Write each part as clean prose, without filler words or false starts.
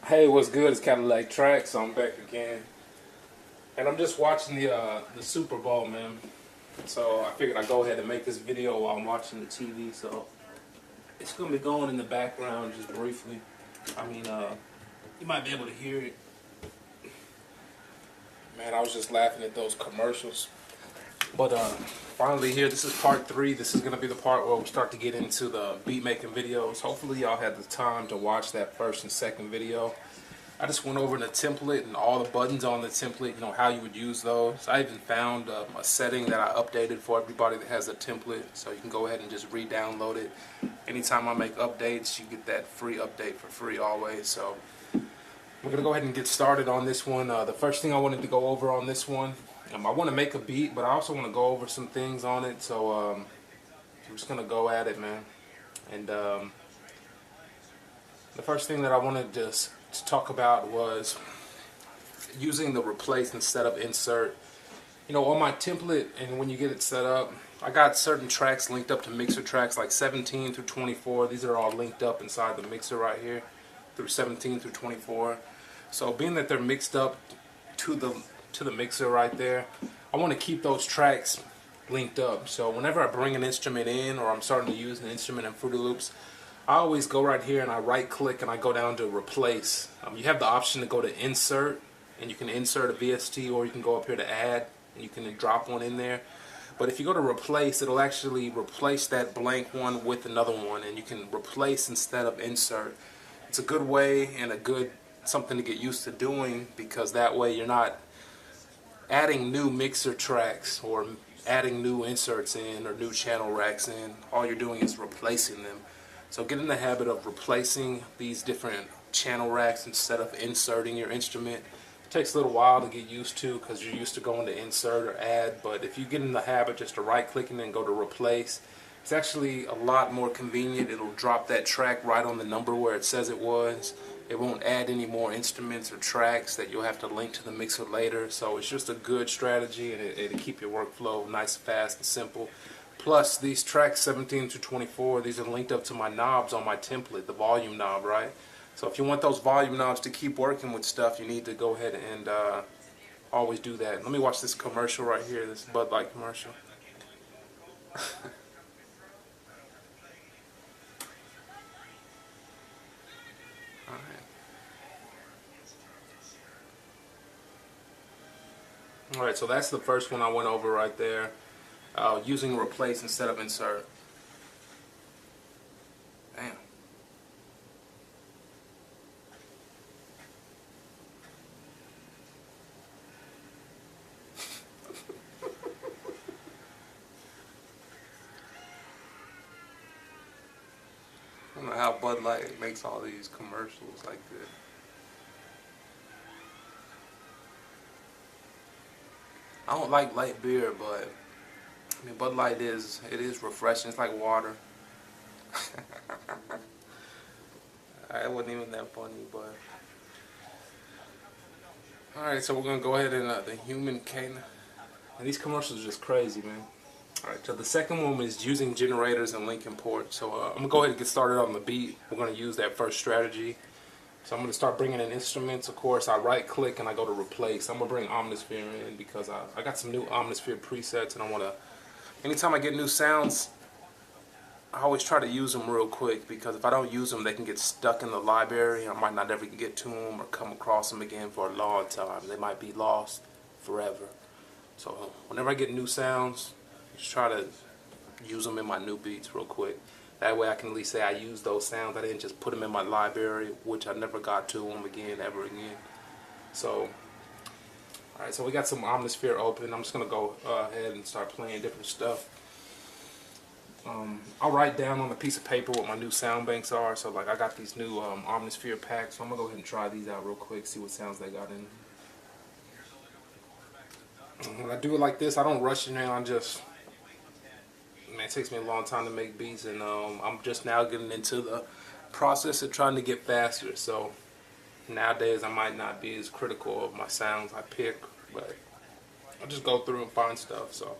Hey, what's good? It's Cadillaktrackz. I'm back again, and I'm just watching the Super Bowl, man. So I figured I'd go ahead and make this video while I'm watching the TV. So it's gonna be going in the background just briefly. I mean, you might be able to hear it. Man, I was just laughing at those commercials. But finally here, this is part 3. This is gonna be the part where we start to get into the beat making videos. Hopefully y'all had the time to watch that first and second video. I just went over the template and all the buttons on the template, you know, how you would use those. I even found a setting that I updated for everybody that has a template, so you can go ahead and just re-download it. Anytime I make updates, you get that free update for free always. So we're going to go ahead and get started on this one. The first thing I wanted to go over on this one, I want to make a beat, but I also want to go over some things on it. So I'm just going to go at it, man. And the first thing that I wanted to talk about was using the replace instead of insert. You know, on my template, and when you get it set up, I got certain tracks linked up to mixer tracks like 17 through 24. These are all linked up inside the mixer right here through 17 through 24. So being that they're mixed up to the mixer right there, I want to keep those tracks linked up. So whenever I bring an instrument in, or I'm starting to use an instrument in Fruity Loops, I always go right here and I right click and I go down to replace. You have the option to go to insert, and you can insert a VST, or you can go up here to add and you can drop one in there. But if you go to replace, it'll actually replace that blank one with another one, and you can replace instead of insert. It's a good way and a good something to get used to doing, because that way you're not adding new mixer tracks or adding new inserts in or new channel racks in. All you're doing is replacing them. So get in the habit of replacing these different channel racks instead of inserting your instrument. It takes a little while to get used to because you're used to going to insert or add, but if you get in the habit just to right click and then go to replace, it's actually a lot more convenient. It'll drop that track right on the number where it says it was. It won't add any more instruments or tracks that you'll have to link to the mixer later. So it's just a good strategy, and it'll keep your workflow nice, fast, and simple. Plus, these tracks 17 to 24, these are linked up to my knobs on my template, the volume knob, right? So if you want those volume knobs to keep working with stuff, you need to go ahead and always do that. Let me watch this commercial right here, this Bud Light commercial. Alright, so that's the first one I went over right there. Using replace instead of insert. Damn. I don't know how Bud Light makes all these commercials like this. I don't like light beer, but I mean, Bud Light is refreshing. It's like water. It wasn't even that funny, but alright, so we're gonna go ahead and the human cane. And these commercials are just crazy, man. Alright, so the second one is using generators and link import. So I'm gonna go ahead and get started on the beat. We're gonna use that first strategy. So I'm going to start bringing in instruments. Of course, I right click and I go to replace. I'm going to bring Omnisphere in because I got some new Omnisphere presets, and I want to, anytime I get new sounds, I always try to use them real quick, because if I don't use them, they can get stuck in the library. I might not ever get to them or come across them again for a long time. They might be lost forever. So whenever I get new sounds, just try to use them in my new beats real quick. That way I can at least say I used those sounds. I didn't just put them in my library, which I never got to them again, ever again. So, alright, so we got some Omnisphere open. I'm just going to go ahead and start playing different stuff. I'll write down on a piece of paper what my new sound banks are. So, like, I got these new Omnisphere packs. So I'm going to go ahead and try these out real quick, see what sounds they got in. When I do it like this, I don't rush it in. I just... Man, it takes me a long time to make beats, and I'm just now getting into the process of trying to get faster. So nowadays I might not be as critical of my sounds I pick, but I'll just go through and find stuff. So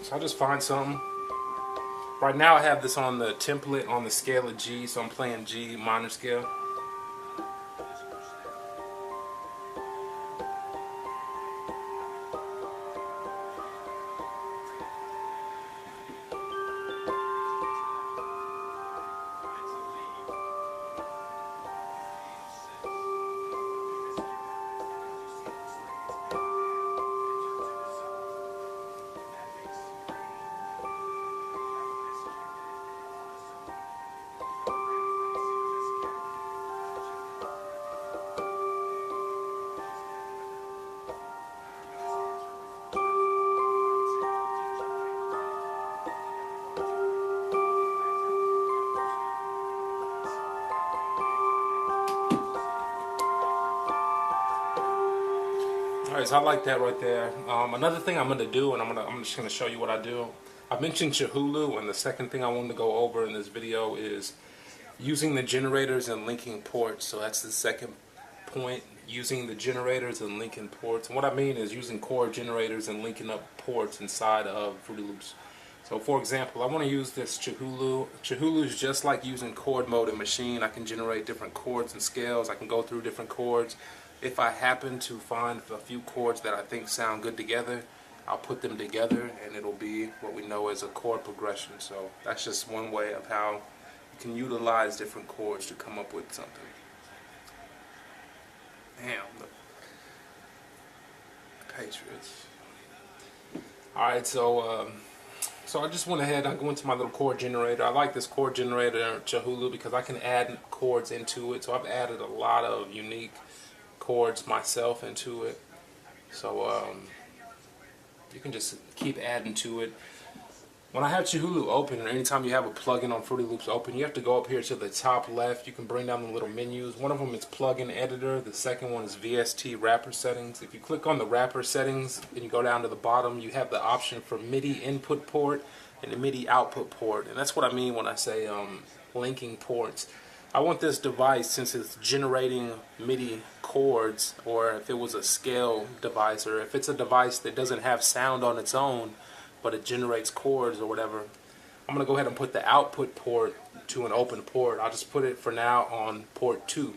So I'll just find something. Right now I have this on the template on the scale of G, so I'm playing G minor scale. Alright, so I like that right there. Another thing I'm gonna do, and I'm just gonna show you what I do. I mentioned Chihulu, and the second thing I wanted to go over in this video is using the generators and linking ports. So that's the second point, using the generators and linking ports. And what I mean is using chord generators and linking up ports inside of Fruity Loops. So for example, I want to use this Chihulu. Chihulu is just like using chord mode in Maschine. I can generate different chords and scales. I can go through different chords. If I happen to find a few chords that I think sound good together, I'll put them together and it'll be what we know as a chord progression. So that's just one way of how you can utilize different chords to come up with something. Damn, the Patriots. Alright, so I just went ahead and I go into my little chord generator. I like this chord generator, Chihulu, because I can add chords into it. So I've added a lot of unique chords myself into it. So you can just keep adding to it. When I have Chihulu open, or anytime you have a plugin on Fruity Loops open, you have to go up here to the top left. You can bring down the little menus. One of them is plugin editor. The second one is VST wrapper settings. If you click on the wrapper settings and you go down to the bottom, you have the option for MIDI input port and the MIDI output port. And that's what I mean when I say linking ports. I want this device, since it's generating MIDI chords, or if it was a scale device, or if it's a device that doesn't have sound on its own, but it generates chords or whatever, I'm going to go ahead and put the output port to an open port. I'll just put it for now on port 2,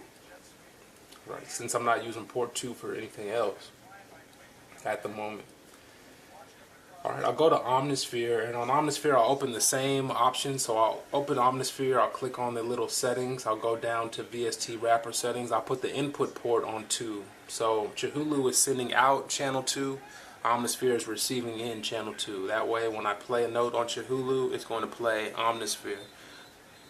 right, since I'm not using port 2 for anything else at the moment. Alright, I'll go to Omnisphere, and on Omnisphere I'll open the same option. So I'll open Omnisphere, I'll click on the little settings, I'll go down to VST wrapper settings, I'll put the input port on 2. So Chihulu is sending out channel 2, Omnisphere is receiving in channel 2. That way when I play a note on Chihulu, it's going to play Omnisphere.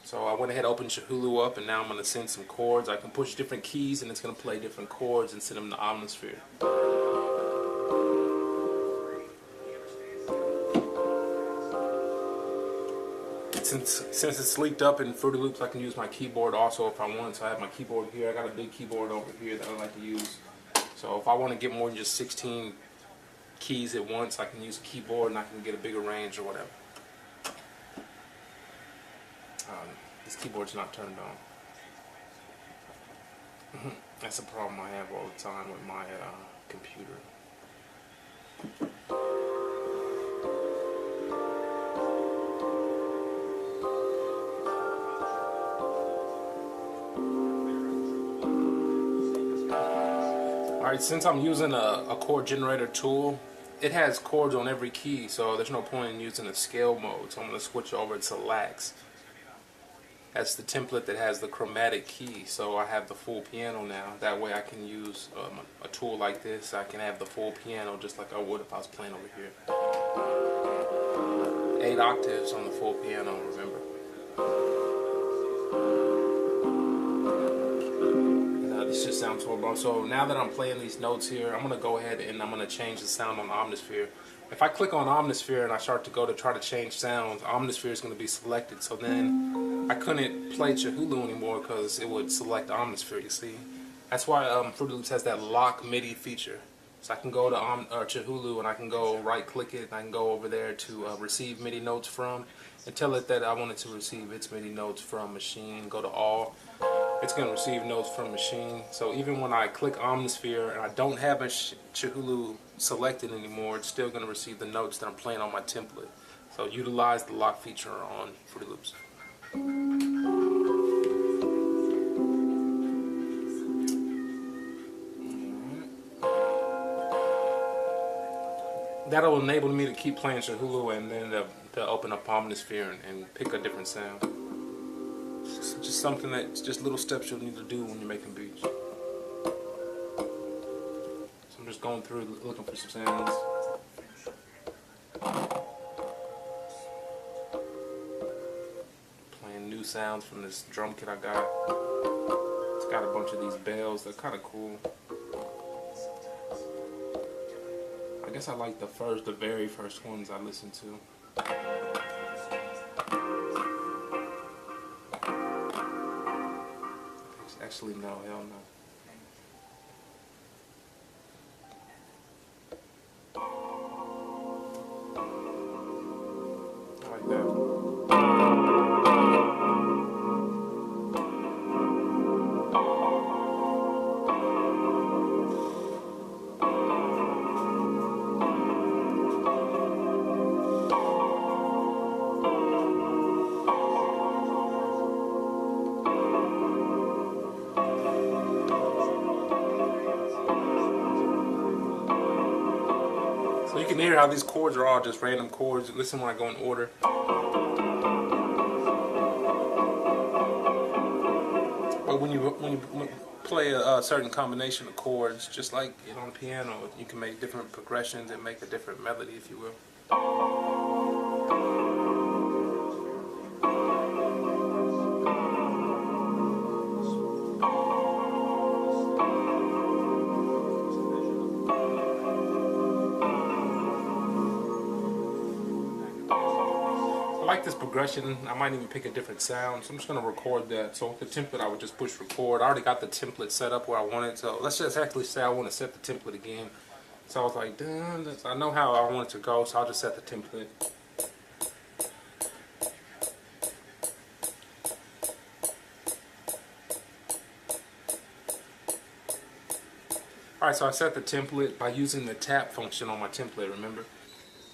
So I went ahead and opened Chihulu up, and now I'm going to send some chords. I can push different keys and it's going to play different chords and send them to Omnisphere. Since it's leaked up in Fruity Loops, I can use my keyboard also if I want. So I have my keyboard here. I got a big keyboard over here that I like to use. So if I want to get more than just 16 keys at once, I can use a keyboard and I can get a bigger range or whatever. This keyboard's not turned on. That's a problem I have all the time with my computer. Alright, since I'm using a chord generator tool, it has chords on every key, so there's no point in using a scale mode. So I'm going to switch over to Lax. That's the template that has the chromatic key, so I have the full piano now. That way I can use a tool like this. I can have the full piano just like I would if I was playing over here. 8 octaves on the full piano, remember. This just sounds horrible. So now that I'm playing these notes here, I'm going to go ahead and I'm going to change the sound on Omnisphere. If I click on Omnisphere and I start to go to try to change sounds, Omnisphere is going to be selected. So then I couldn't play Chihulu anymore because it would select Omnisphere, you see. That's why Fruity Loops has that lock MIDI feature. So I can go to Chihulu and I can go right click it and I can go over there to receive MIDI notes from, and tell it that I wanted to receive its MIDI notes from Maschine. Go to all. it's going to receive notes from Maschine. So even when I click Omnisphere and I don't have a Chihulu selected anymore, it's still going to receive the notes that I'm playing on my template. So utilize the lock feature on Fruity Loops. That'll enable me to keep playing Chihulu and then to open up Omnisphere and pick a different sound. It's just something that's just little steps you'll need to do when you're making beats. So I'm just going through looking for some sounds. Playing new sounds from this drum kit I got. It's got a bunch of these bells. They're kind of cool. I guess I like the very first ones I listened to. Actually, no, hell no. I like that. So you can hear how these chords are all just random chords. Listen when I go in order. But when you play a certain combination of chords, just like on the piano, you can make different progressions and make a different melody, if you will. I like this progression. I might even pick a different sound, so I'm just going to record that. So with the template, I would just push record. I already got the template set up where I want it, so let's just actually say I want to set the template again. So I was like, damn, I know how I want it to go, so I'll just set the template. Alright, so I set the template by using the tap function on my template, remember?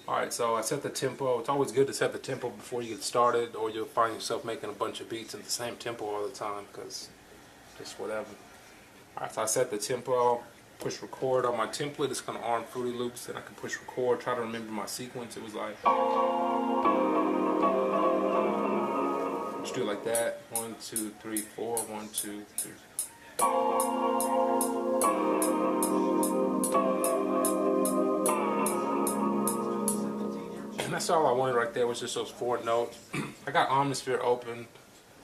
Alright, so I set the tempo. It's always good to set the tempo before you get started, or you'll find yourself making a bunch of beats at the same tempo all the time, because just whatever. Alright, so I set the tempo, push record on my template. It's going to arm Fruity Loops, and I can push record, try to remember my sequence. It was like, just do it like that. 1, 2, 3, 4, 1, 2, 3. And that's all I wanted right there, was just those 4 notes. I got Omnisphere open.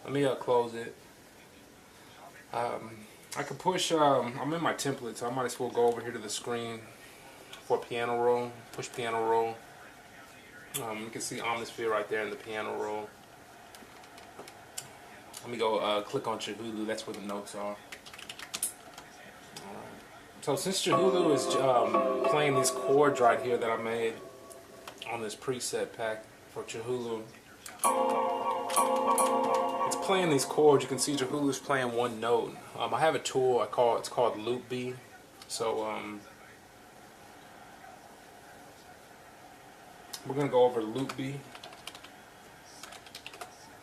Let me close it. I can push, I'm in my template, so I might as well go over here to the screen for piano roll. Push piano roll. You can see Omnisphere right there in the piano roll. Let me go click on Chihulu, that's where the notes are. So since Chihulu is playing these chords right here that I made on this preset pack for Chihulu, it's playing these chords. You can see Chihulu's playing one note. I have a tool it's called Loop B. So we're gonna go over Loop B.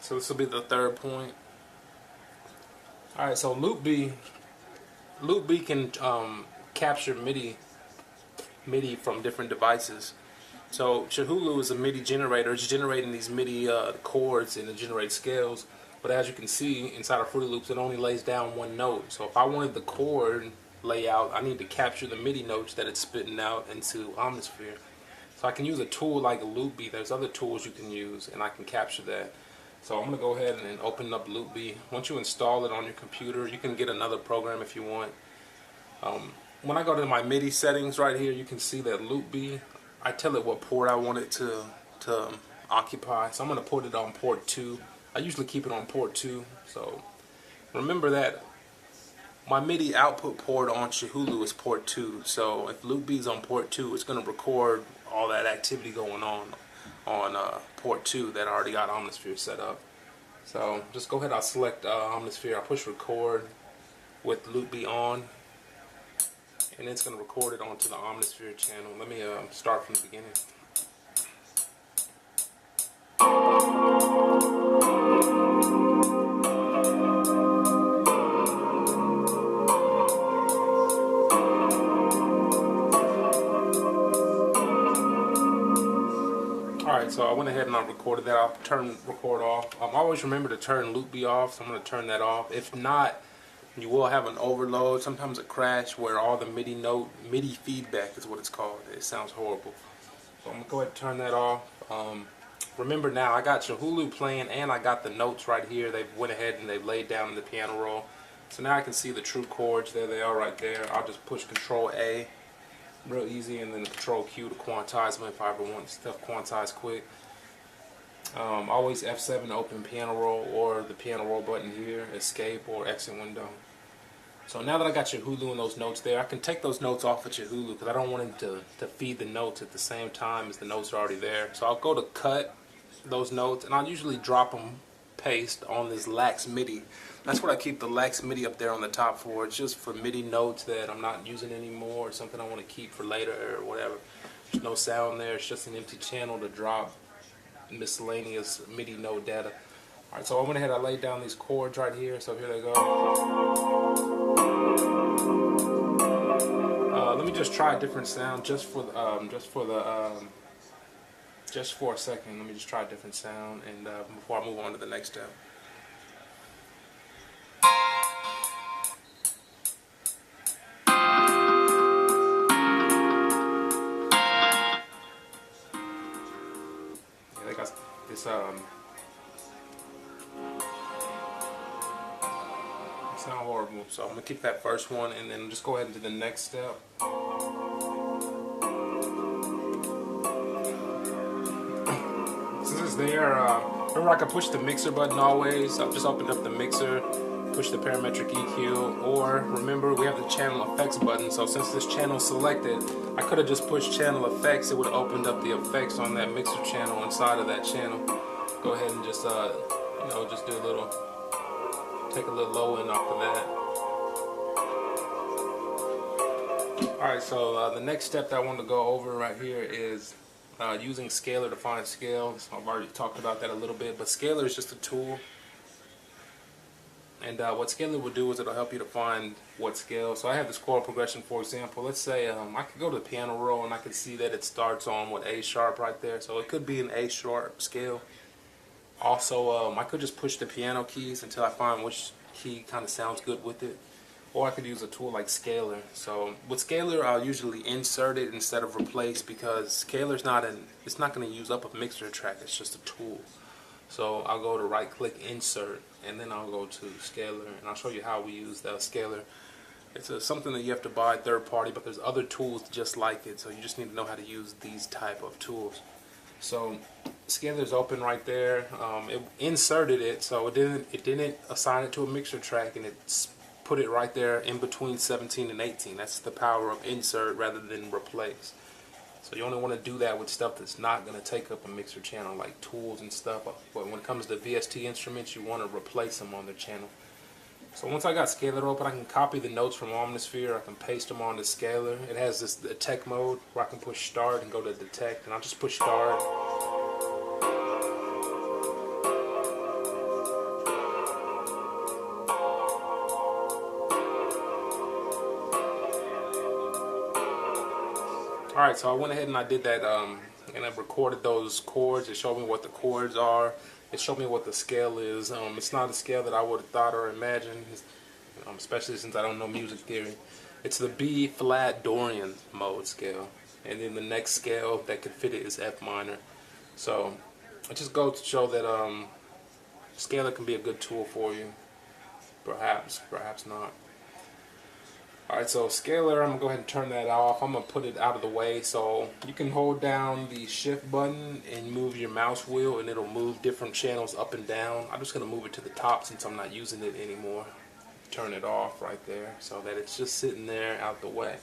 So this will be the 3rd point. Alright, so Loop B can capture MIDI from different devices. So Chihulu is a MIDI generator. It's generating these MIDI chords and it generates scales. But as you can see, inside of Fruity Loops, it only lays down one note. So if I wanted the chord layout, I need to capture the MIDI notes that it's spitting out into Omnisphere. So I can use a tool like Loop B. There's other tools you can use, and I can capture that. So I'm going to go ahead and open up Loop B. Once you install it on your computer, you can get another program if you want. When I go to my MIDI settings right here, you can see that Loop B, I tell it what port I want it to occupy. So I'm going to put it on port 2. I usually keep it on port 2. So remember that my MIDI output port on Chihulu is port 2. So if Loop B is on port 2, it's going to record all that activity going on port 2 that I already got Omnisphere set up. So just go ahead, I'll select Omnisphere, I'll push record with loop be on, and it's going to record it onto the Omnisphere channel. Let me start from the beginning. Alright, so I went ahead and I recorded that. I'll turn record off. Always remember to turn loop be off, so I'm going to turn that off. If not, you will have an overload, sometimes a crash where all the MIDI feedback is what it's called. It sounds horrible. So I'm going to go ahead and turn that off. Remember now, I got your Hulu playing and I got the notes right here. They went ahead and they laid down in the piano roll. So now I can see the true chords. There they are right there. I'll just push Control A. Real easy, and then Control Q to quantize them if I ever want stuff quantized quick. Always F7 to open piano roll, or the piano roll button here, escape or exit window. So now that I got your Hulu and those notes there, I can take those notes off at your Hulu because I don't want it to feed the notes at the same time as the notes are already there. So I'll go to cut those notes, and I'll usually drop them, paste on this lax MIDI. That's what I keep the lax MIDI up there on the top for. It's just for MIDI notes that I'm not using anymore, or something I want to keep for later or whatever. There's no sound there. It's just an empty channel to drop miscellaneous MIDI note data. Alright, so I went ahead, I laid down these chords right here, so here they go. Let me just try a different sound just for a second. Let me just try a different sound, and before I move on to the next step. Yeah, they got this sound horrible, so I'm gonna keep that first one and then just go ahead and do the next step. Since it's there, remember I can push the mixer button always. I've just opened up the mixer, push the parametric EQ, or remember we have the channel effects button. So since this channel is selected, I could have just pushed channel effects. It would have opened up the effects on that mixer channel inside of that channel. Go ahead and just just do a little. Take a little low end off of that. Alright, so the next step that I want to go over right here is using Scaler to find scales. I've already talked about that a little bit, but Scaler is just a tool. And what Scaler will do is it'll help you to find what scale. So I have this chord progression, for example. Let's say I could go to the piano roll and I can see that it starts on A sharp right there. So it could be an A sharp scale. Also, I could just push the piano keys until I find which key kind of sounds good with it. Or I could use a tool like Scaler. So with Scaler, I'll usually insert it instead of replace, because Scaler's it's not going to use up a mixer track. It's just a tool. So I'll go to right click insert, and then I'll go to Scaler, and I'll show you how we use the Scaler. It's something that you have to buy third party, but there's other tools just like it. So you just need to know how to use these type of tools. So Scaler's open right there. It inserted it, so it didn't assign it to a mixer track, and it put it right there in between 17 and 18. That's the power of insert rather than replace. So you only want to do that with stuff that's not going to take up a mixer channel, like tools and stuff. But when it comes to VST instruments, you want to replace them on their channel. So once I got Scaler open, I can copy the notes from Omnisphere. I can paste them onto Scaler. It has this detect mode where I can push start and go to detect, and I'll just push start. Alright, so I went ahead and I did that, and I recorded those chords. It showed me what the chords are. It showed me what the scale is. It's not a scale that I would have thought or imagined, especially since I don't know music theory. It's the B flat Dorian mode scale, and then the next scale that could fit it is F minor. So it just goes to show that Scaler can be a good tool for you. Perhaps not. Alright, so Scaler, I'm going to go ahead and turn that off. I'm going to put it out of the way. So you can hold down the shift button and move your mouse wheel, and it'll move different channels up and down. I'm just going to move it to the top since I'm not using it anymore. Turn it off right there so that it's just sitting there out the way.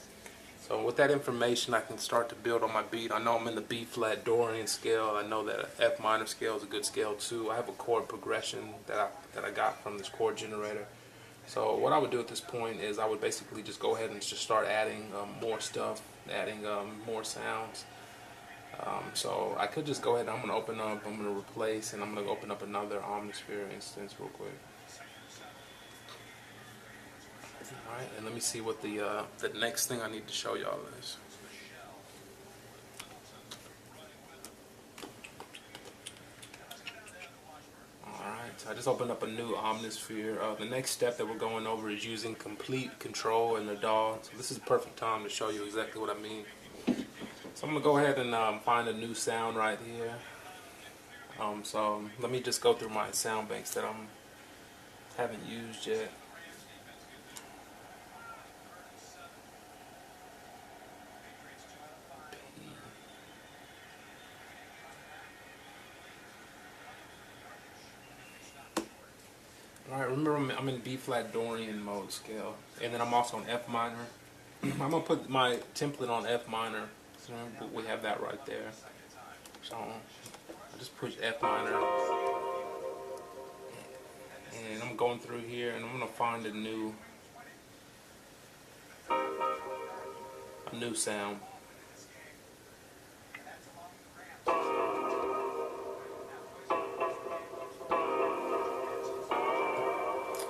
So with that information, I can start to build on my beat. I know I'm in the B flat Dorian scale. I know that F minor scale is a good scale too. I have a chord progression that I got from this chord generator. So what I would do at this point is I would basically just go ahead and just start adding more stuff, adding more sounds. So I could just go ahead and I'm going to replace, and I'm going to open up another Omnisphere instance real quick. Alright, and let me see what the next thing I need to show y'all is. Alright, so I just opened up a new Omnisphere. The next step that we're going over is using complete control in the DAW. So this is the perfect time to show you exactly what I mean. So I'm going to go ahead and find a new sound right here. So let me just go through my sound banks that I haven't used yet. Alright, remember I'm in B flat Dorian mode scale, and then I'm also on F minor. I'm going to put my template on F minor. So we have that right there. So I just push F minor, and I'm going through here, and I'm going to find a new sound.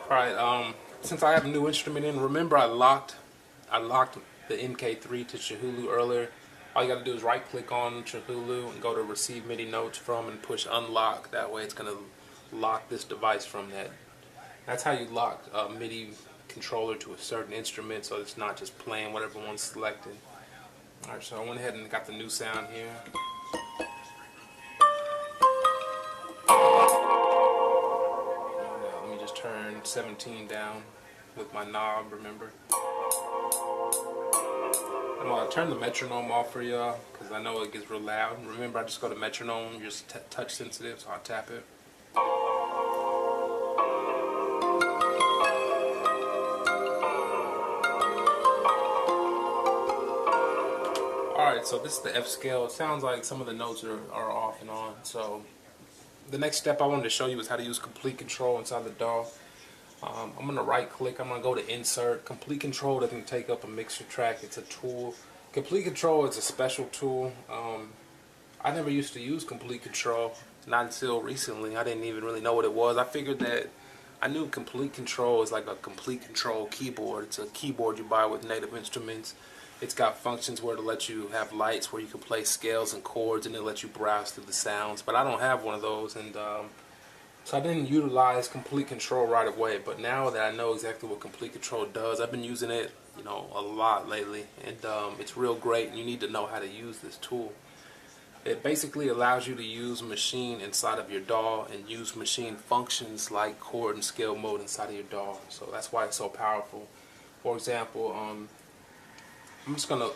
Alright, since I have a new instrument in, remember I locked the MK3 to Chahulu earlier. All you got to do is right click on Chahulu and go to receive MIDI notes from and push unlock. That way it's going to lock this device from that. That's how you lock a MIDI controller to a certain instrument, so it's not just playing whatever one's selected. Alright, so I went ahead and got the new sound here. Let me just turn 17 down with my knob, remember. I'm going to turn the metronome off for y'all because I know it gets real loud. Remember, I just go to metronome, just touch sensitive, so I'll tap it. Alright, so this is the F scale. It sounds like some of the notes are off and on. So the next step I wanted to show you is how to use complete control inside the DAW. I'm going to right click, I'm going to go to insert. Complete control doesn't take up a mixer track, it's a tool. Complete control is a special tool. I never used to use complete control, not until recently. I didn't even really know what it was. I figured that I knew complete control is like a complete control keyboard. It's a keyboard you buy with Native Instruments. It's got functions where it'll let you have lights where you can play scales and chords, and it'll let you browse through the sounds. But I don't have one of those, and so I didn't utilize complete control right away. But now that I know exactly what complete control does, I've been using it, you know, a lot lately, and it's real great. And you need to know how to use this tool. It basically allows you to use Maschine inside of your DAW and use Maschine functions like chord and scale mode inside of your DAW. So that's why it's so powerful. For example,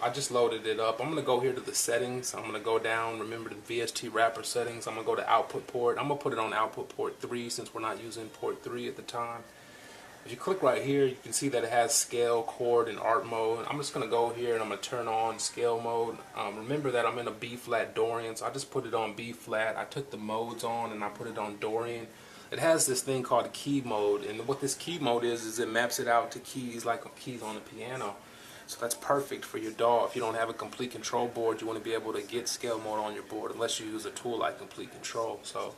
I just loaded it up. I'm gonna go here to the settings. I'm gonna go down, remember the VST wrapper settings. I'm gonna go to output port. I'm gonna put it on output port 3 since we're not using port 3 at the time. If you click right here, you can see that it has scale, chord, and art mode. I'm just gonna go here and I'm gonna turn on scale mode. Remember that I'm in a B flat Dorian, so I just put it on B flat. I took the modes on and I put it on Dorian. It has this thing called key mode, and what this key mode is it maps it out to keys like keys on the piano. So that's perfect for your DAW. If you don't have a complete control board, you want to be able to get scale mode on your board unless you use a tool like complete control. So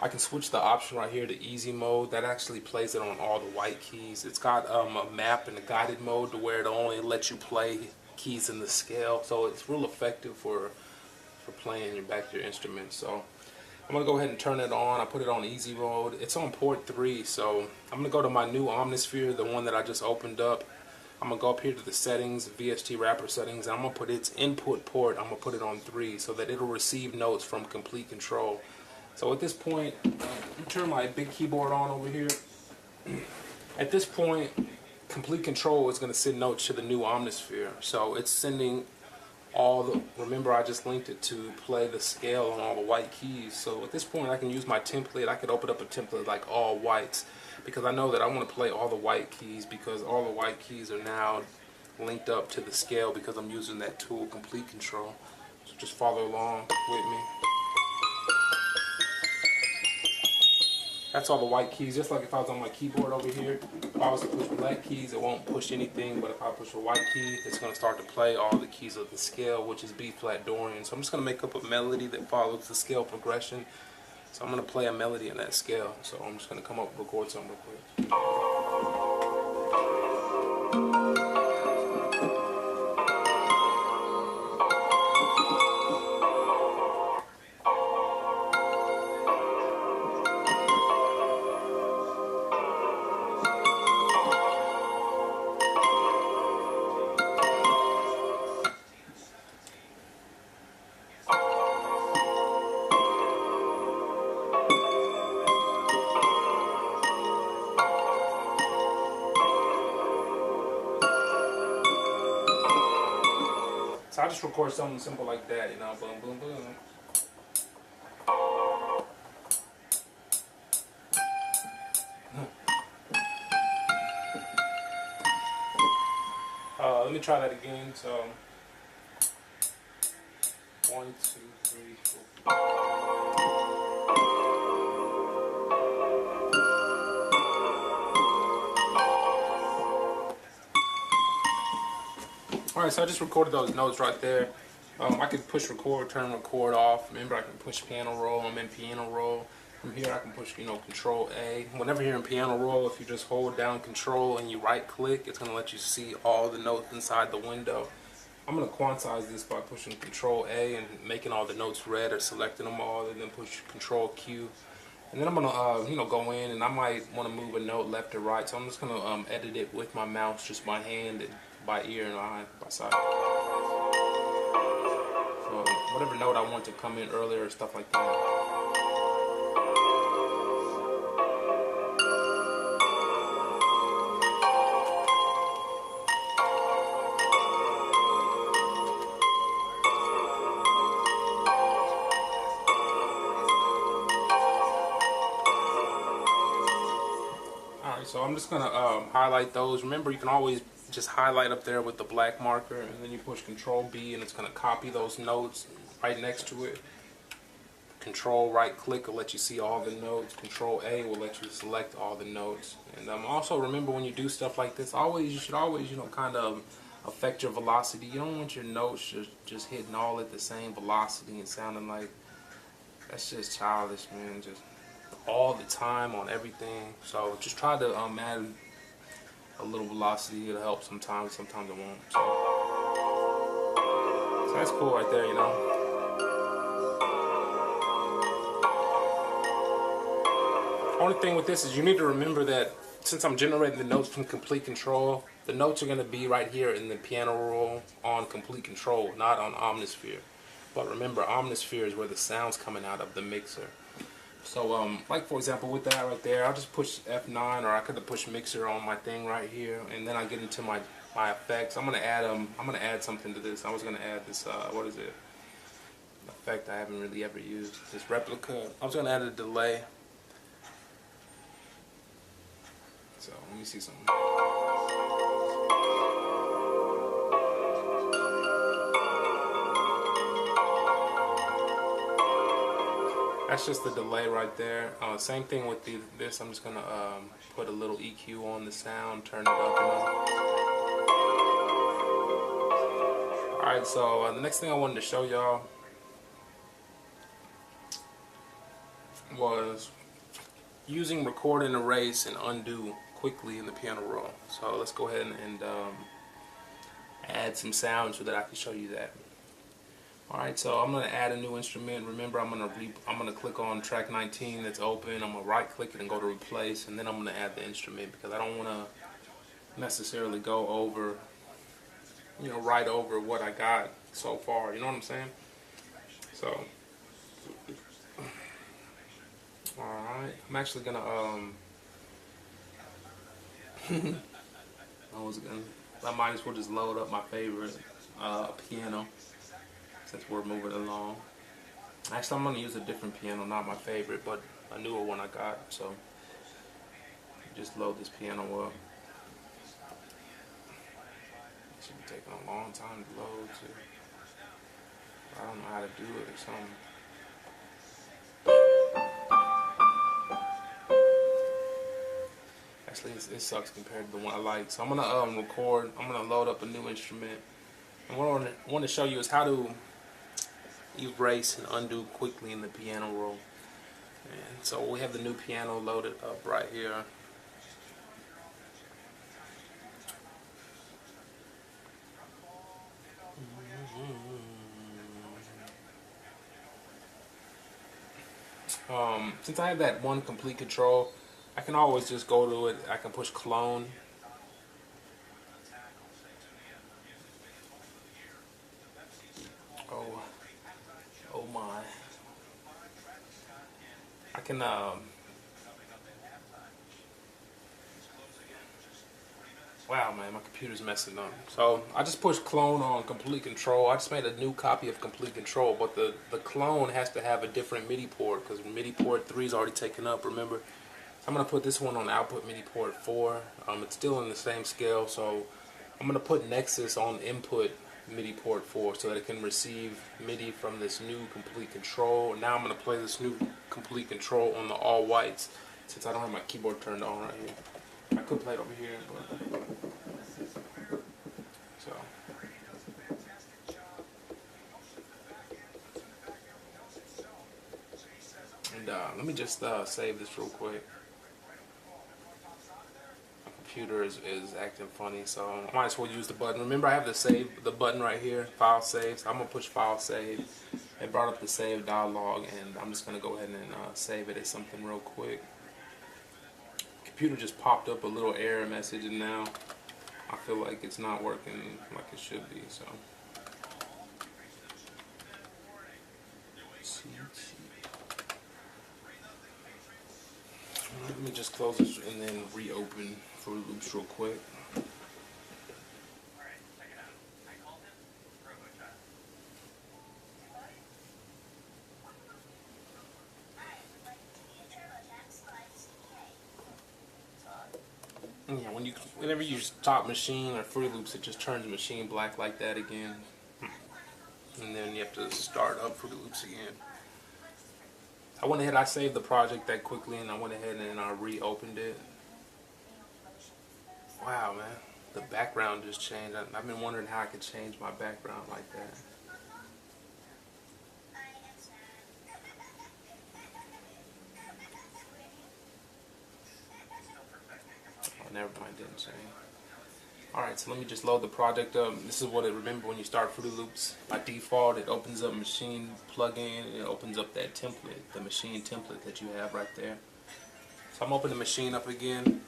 I can switch the option right here to easy mode. That actually plays it on all the white keys. It's got a map and a guided mode to where it only lets you play keys in the scale. So it's real effective for playing your back to your instrument. So I'm going to go ahead and turn it on. I put it on easy mode. It's on port 3. So I'm going to go to my new Omnisphere, the one that I just opened up. I'm going to go up here to the settings, VST wrapper settings, and I'm going to put its input port, I'm going to put it on 3 so that it'll receive notes from complete control. So at this point, let me turn my big keyboard on over here. At this point, complete control is going to send notes to the new Omnisphere. So it's sending all the, remember I just linked it to play the scale on all the white keys. So at this point I can use my template. I could open up a template like all whites, because I know that I want to play all the white keys, because all the white keys are now linked up to the scale because I'm using that tool, complete control. So just follow along with me. That's all the white keys, just like if I was on my keyboard over here. If I was to push black keys, it won't push anything, but if I push a white key, it's going to start to play all the keys of the scale, which is B flat Dorian. So I'm just going to make up a melody that follows the scale progression. So I'm going to play a melody in that scale. So I'm just going to come up and record something real quick. So I just record something simple like that, you know, boom, boom, boom. Let me try that again. So 1, 2, 3, 4. Alright, so I just recorded those notes right there. I can push record, turn record off. Remember, I can push piano roll. I'm in piano roll. From here, I can push, you know, Control A. Whenever you're in piano roll, if you just hold down Control and you right click, it's going to let you see all the notes inside the window. I'm going to quantize this by pushing Control A and making all the notes red or selecting them all, and then push Control Q. And then I'm going to, you know, go in, and I might want to move a note left or right. So I'm just going to edit it with my mouse, just by hand and by ear and eye, by side. So whatever note I want to come in earlier, stuff like that. So I'm just going to highlight those. Remember, you can always just highlight up there with the black marker, and then you push Control B and it's going to copy those notes right next to it. Control right click will let you see all the notes. Control A will let you select all the notes. And also remember, when you do stuff like this, you should always, you know, kind of affect your velocity. You don't want your notes just hitting all at the same velocity and sounding like, that's just childish, man. Just all the time on everything. So just try to add a little velocity. It'll help sometimes it won't. So that's cool right there, you know. Only thing with this is you need to remember that since I'm generating the notes from complete control, the notes are going to be right here in the piano roll on complete control, not on Omnisphere. But remember, Omnisphere is where the sound's coming out of the mixer. So, like for example, with that right there, I'll just push F9, or I could have pushed mixer on my thing right here, and then I get into my effects. I'm gonna add something to this. I was gonna add this what is it? Effect I haven't really ever used. This replica. I was gonna add a delay. So let me see something. That's just the delay right there. Same thing with this. I'm just gonna put a little EQ on the sound, turn it up and up. Alright, so the next thing I wanted to show y'all was using record and erase and undo quickly in the piano roll. So let's go ahead and add some sound so that I can show you that. Alright, so I'm going to add a new instrument. Remember, I'm going to click on track 19 that's open. I'm going to right click it and go to replace, and then I'm going to add the instrument because I don't want to necessarily go over, you know, right over what I got so far. You know what I'm saying? So, alright, I'm actually going to, I might as well just load up my favorite piano. Since we're moving along. Actually, I'm going to use a different piano, not my favorite, but a newer one I got. So, just load this piano up. Should be taking a long time to load too. I don't know how to do it or something. Actually, it sucks compared to the one I like. So I'm gonna record. I'm gonna load up a new instrument. And what I want to show you is how to erase and undo quickly in the piano roll. And so we have the new piano loaded up right here. Since I have that one complete control, I can always just go to it. I can push clone. Oh my. I can wow, man, my computer's messing up. So I just pushed clone on complete control. I just made a new copy of complete control, but the clone has to have a different MIDI port because MIDI port 3 is already taken up, remember? I'm going to put this one on output MIDI port 4. It's still in the same scale, so I'm going to put Nexus on input MIDI port 4 so that it can receive MIDI from this new complete control. Now I'm going to play this new complete control on the all whites since I don't have my keyboard turned on right here. I could play it over here, but so. And let me just save this real quick. My computer is acting funny, so I might as well use the button. Remember, I have the button right here, file save. So I'm gonna push file save. It brought up the save dialog, and I'm just gonna go ahead and save it as something real quick. Computer just popped up a little error message, and now I feel like it's not working like it should be. So let me just close this and then reopen Fruit Loops real quick. Yeah, whenever you stop Maschine or Fruit Loops, it just turns Maschine black like that again, and then you have to start up Fruit Loops again. I went ahead, I saved the project that quickly, and I went ahead and I reopened it. Wow, man, the background just changed. I've been wondering how I could change my background like that. Never mind, didn't change. Alright, so let me just load the project up. This is what it, remember when you start Fruity Loops, by default it opens up Maschine plugin, and it opens up that template, the Maschine template that you have right there. So I'm opening the Maschine up again.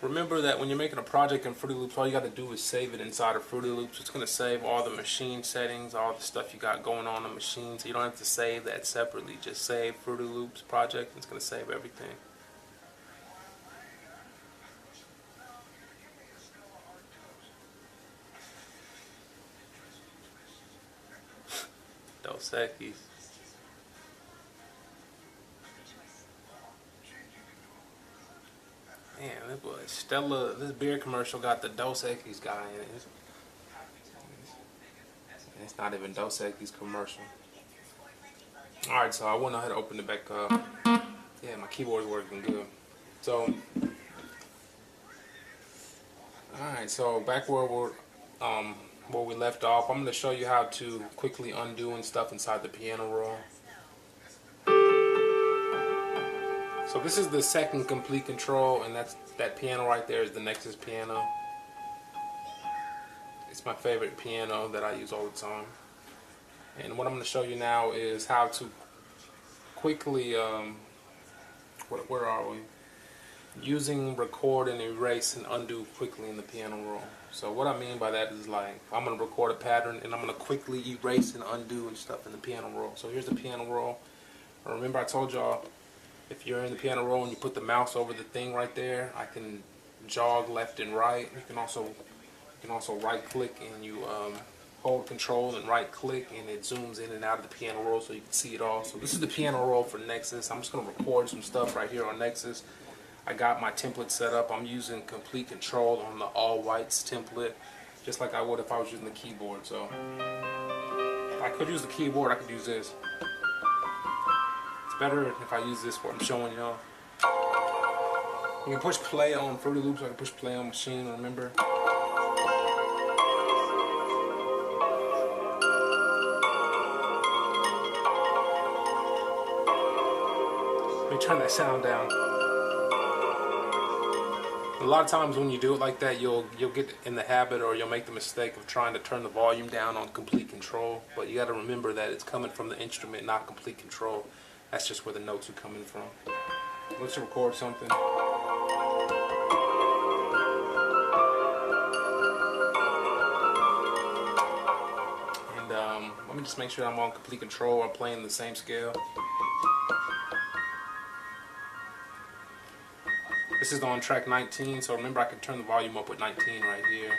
Remember that when you're making a project in Fruity Loops, all you got to do is save it inside of Fruity Loops. It's going to save all the Maschine settings, all the stuff you got going on the Maschine, so you don't have to save that separately. Just save Fruity Loops project, and it's going to save everything. Dos Equis. Man, this boy Stella, this beer commercial got the Dos Equis guy in it. It's not even Dos Equis commercial. Alright, so I went ahead and opened it back up. Yeah, my keyboard's working good. So, alright, so back where we left off, I'm going to show you how to quickly undo and stuff inside the piano roll. So this is the second complete control, and that piano right there is the Nexus piano. It's my favorite piano that I use all the time. And what I'm going to show you now is how to quickly, where are we? Using record and erase and undo quickly in the piano roll. So what I mean by that is, like, I'm going to record a pattern and I'm going to quickly erase and undo and stuff in the piano roll. So here's the piano roll. Remember I told y'all, if you're in the piano roll and you put the mouse over the thing right there, I can jog left and right. You can also right click and you hold control and right click, and it zooms in and out of the piano roll so you can see it all. So this is the piano roll for Nexus. I'm just going to record some stuff right here on Nexus. I got my template set up. I'm using complete control on the all whites template. just like I would if I was using the keyboard. So I could use the keyboard, I could use this. It's better if I use this, what I'm showing y'all. You can push play on Fruity Loops, I can push play on Maschine, remember? Let me turn that sound down. A lot of times when you do it like that, you'll get in the habit, or you'll make the mistake of trying to turn the volume down on complete control. But you got to remember that it's coming from the instrument, not complete control. That's just where the notes are coming from. Let's record something. And let me just make sure I'm on complete control. I'm playing the same scale. This is on track 19, so remember I can turn the volume up with 19 right here.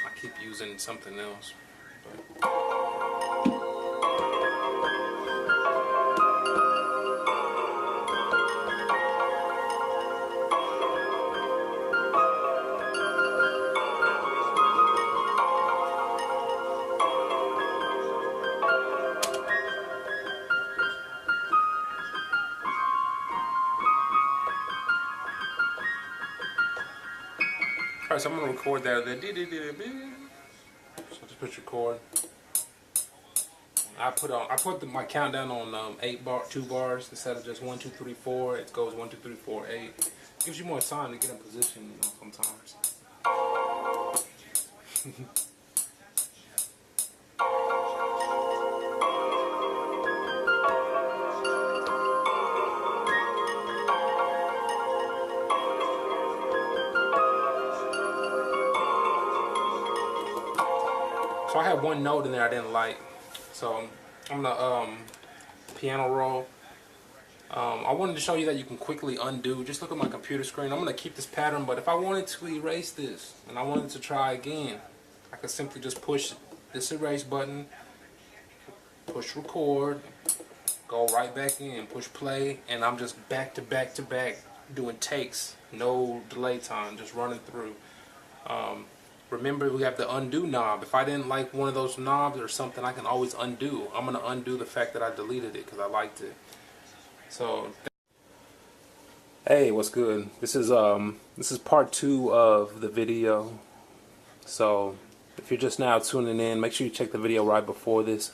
I keep using something else. Alright, so I'm going to record that. So just push record. I put my countdown on 2 bars instead of just 1, 2, 3, 4. It goes 1, 2, 3, 4, 8. Gives you more time to get in position, you know, sometimes. So I had one note in there I didn't like, so I'm gonna piano roll. I wanted to show you that you can quickly undo. Just look at my computer screen. I'm gonna keep this pattern, but if I wanted to erase this and I wanted to try again, I could simply just push this erase button, push record, go right back in, push play, and I'm just back to back to back doing takes, no delay time, just running through. Remember, we have the undo knob. If I didn't like one of those knobs or something, I can always undo. I'm going to undo the fact that I deleted it because I liked it. So, hey, what's good? This is part 2 of the video. So, if you're just now tuning in, make sure you check the video right before this.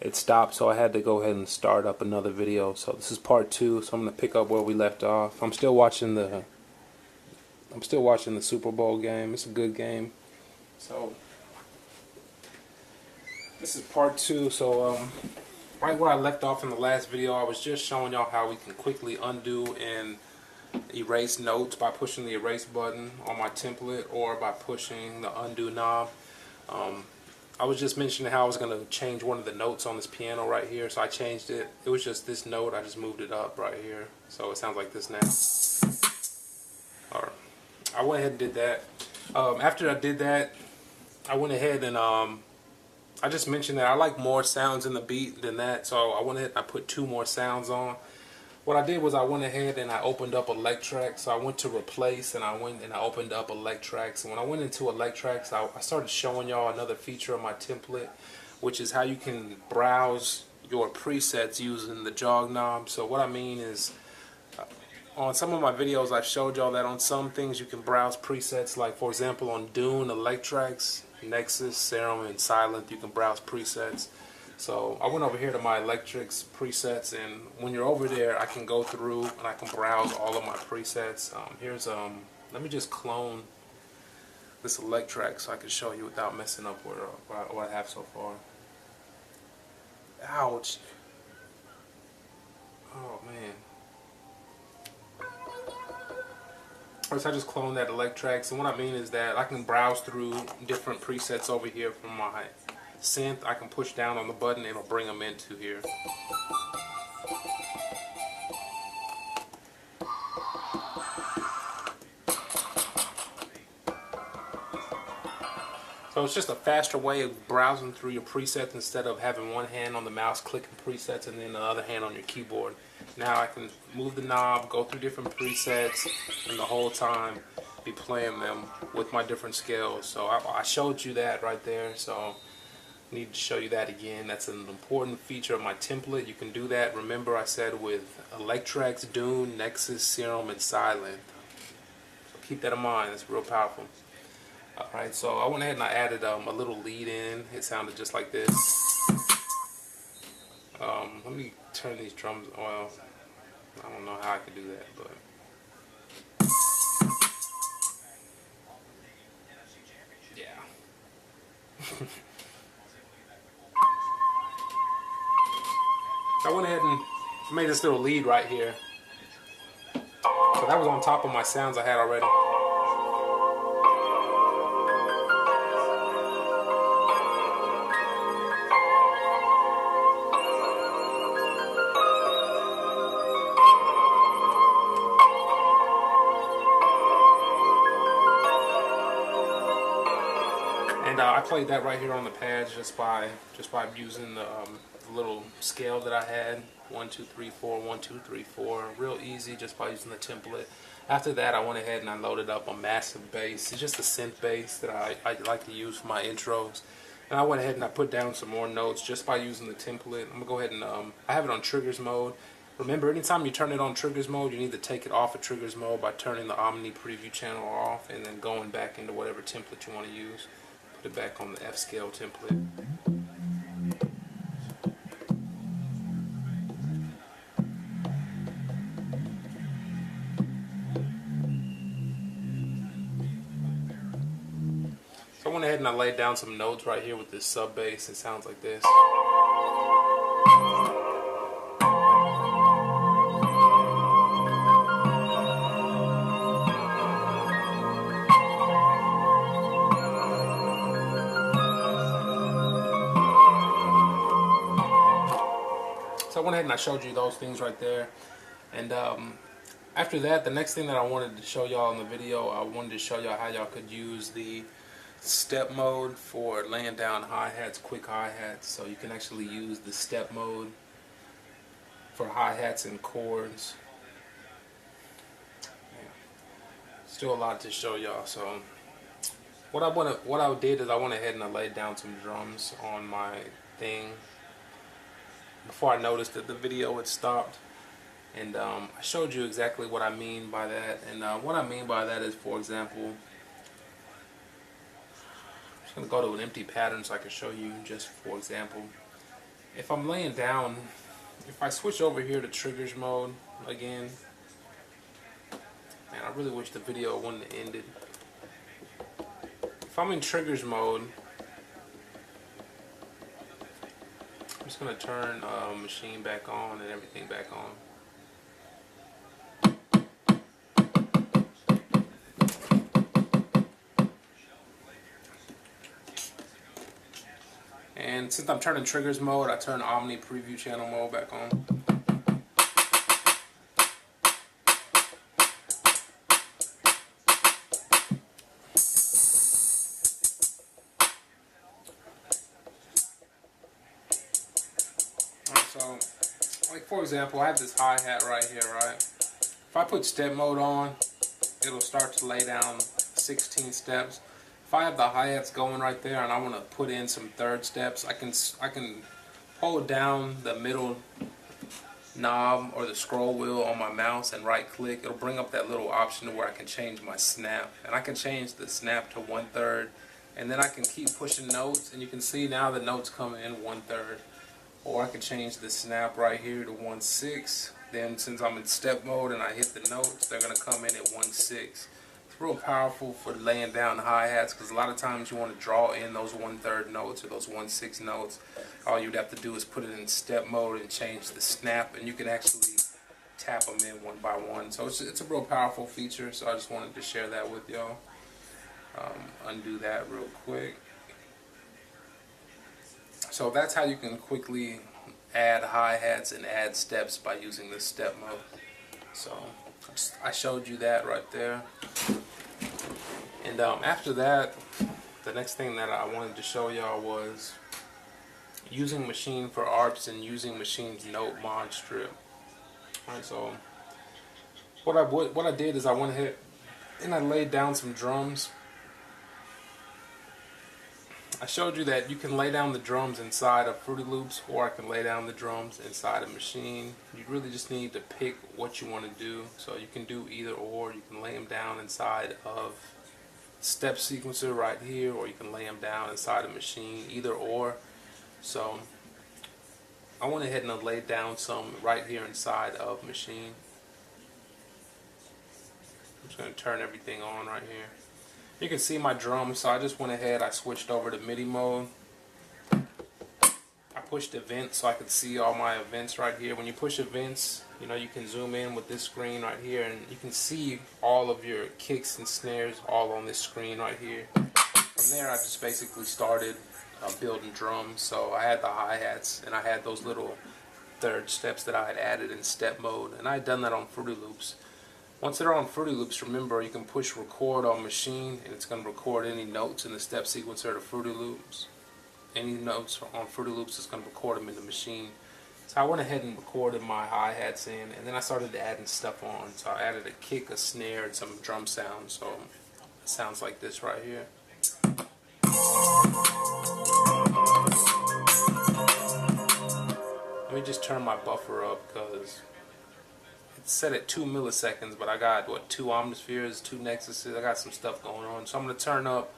It stopped, so I had to go ahead and start up another video. So this is part 2. So I'm going to pick up where we left off. I'm still watching the Super Bowl game. It's a good game. So this is part 2. So right where I left off in the last video, I was just showing y'all how we can quickly undo and erase notes by pushing the erase button on my template or by pushing the undo knob. I was just mentioning how I was going to change one of the notes on this piano right here, so I changed it. It was just this note. I just moved it up right here, so it sounds like this now. Alright. I went ahead and did that. After I did that, I went ahead and I just mentioned that I like more sounds in the beat than that, so I went ahead and I put 2 more sounds on. What I did was I went ahead and I opened up Cadillaktrackz. So I went to replace and I went and I opened up Cadillaktrackz. And when I went into Cadillaktrackz, I started showing y'all another feature of my template, which is how you can browse your presets using the jog knob. So what I mean is, on some of my videos I showed y'all that on some things you can browse presets, like for example on Dune, Cadillaktrackz, Nexus, Serum, and Silent, you can browse presets. So I went over here to my Cadillaktrackz presets, and when you're over there I can go through and I can browse all of my presets. Here's let me just clone this Cadillaktrackz so I can show you without messing up what I have so far. Ouch. Oh man. First I just cloned that Cadillaktrackz, and what I mean is that I can browse through different presets over here from my synth. I can push down on the button, it'll bring them into here. So it's just a faster way of browsing through your presets instead of having one hand on the mouse clicking presets and then the other hand on your keyboard. Now I can move the knob, go through different presets, and the whole time be playing them with my different scales. So I showed you that right there, so I need to show you that again. That's an important feature of my template. You can do that, remember I said, with Cadillaktrackz, Dune, Nexus, Serum, and Silent. So keep that in mind, it's real powerful. Alright, so I went ahead and I added a little lead in. It sounded just like this. Let me turn these drums, well, I don't know how I can do that, but yeah. I went ahead and made this little lead right here. So that was on top of my sounds I had already. And I played that right here on the pads just by using the little scale that I had, 1 2 3 4 1 2 3 4, real easy just by using the template. After that, I went ahead and I loaded up a massive bass. It's just a synth bass that I like to use for my intros. And I went ahead and I put down some more notes just by using the template. I'm gonna go ahead and I have it on triggers mode. Remember, anytime you turn it on triggers mode, you need to take it off of triggers mode by turning the Omni preview channel off and then going back into whatever template you want to use. Put it back on the F scale template. So I went ahead and I laid down some notes right here with this sub bass. It sounds like this. So I went ahead and I showed you those things right there. And after that, the next thing that I wanted to show y'all in the video, I wanted to show y'all how y'all could use the step mode for laying down hi-hats, quick hi-hats. So you can actually use the step mode for hi-hats and chords. Yeah. Still a lot to show y'all. So what I did is I went ahead and I laid down some drums on my thing before I noticed that the video had stopped. And I showed you exactly what I mean by that. And what I mean by that is, for example, I'm just going to go to an empty pattern so I can show you just for example. If I'm laying down, if I switch over here to triggers mode again, man, I really wish the video wouldn't have ended. If I'm in triggers mode, I'm just going to turn Maschine back on and everything back on. And since I'm turning triggers mode, I turn Omni preview channel mode back on. So, like for example, I have this hi-hat right here, right? If I put step mode on, it'll start to lay down 16 steps. If I have the hi-hats going right there and I want to put in some third steps, I can hold down the middle knob or the scroll wheel on my mouse and right click. It'll bring up that little option where I can change my snap. And I can change the snap to 1/3, and then I can keep pushing notes, and you can see now the notes come in 1/3. Or I can change the snap right here to 1/6. Then since I'm in step mode and I hit the notes, they're going to come in at 1/6. It's real powerful for laying down hi-hats, because a lot of times you want to draw in those 1/3 notes or those 1/6 notes. All you'd have to do is put it in step mode and change the snap, and you can actually tap them in one by one. So it's a real powerful feature, so I just wanted to share that with y'all. Undo that real quick. So that's how you can quickly add hi-hats and add steps by using this step mode. So I showed you that right there. And after that, the next thing that I wanted to show y'all was using Maschine for ARPs and using Maschine's note mod strip. Alright, so what I did is I went ahead and I laid down some drums. I showed you that you can lay down the drums inside of Fruity Loops, or I can lay down the drums inside a Maschine. You really just need to pick what you want to do. So you can do either or. You can lay them down inside of step sequencer right here, or you can lay them down inside a Maschine, either or. So I went ahead and laid down some right here inside of Maschine. I'm just going to turn everything on right here. You can see my drums, so I just went ahead, I switched over to MIDI mode. I pushed events so I could see all my events right here. When you push events, you know, you can zoom in with this screen right here, and you can see all of your kicks and snares all on this screen right here. From there, I just basically started building drums. So I had the hi-hats, and I had those little third steps that I had added in step mode, and I had done that on Fruity Loops. Once they're on Fruity Loops, remember, you can push record on Maschine, and it's going to record any notes in the step sequencer to Fruity Loops. Any notes on Fruity Loops is going to record them in the Maschine. So I went ahead and recorded my hi-hats in, and then I started adding stuff on. So I added a kick, a snare, and some drum sounds. So it sounds like this right here. Let me just turn my buffer up because it's set at 2 milliseconds, but I got, what, 2 omnispheres, 2 nexuses. I got some stuff going on. So I'm going to turn up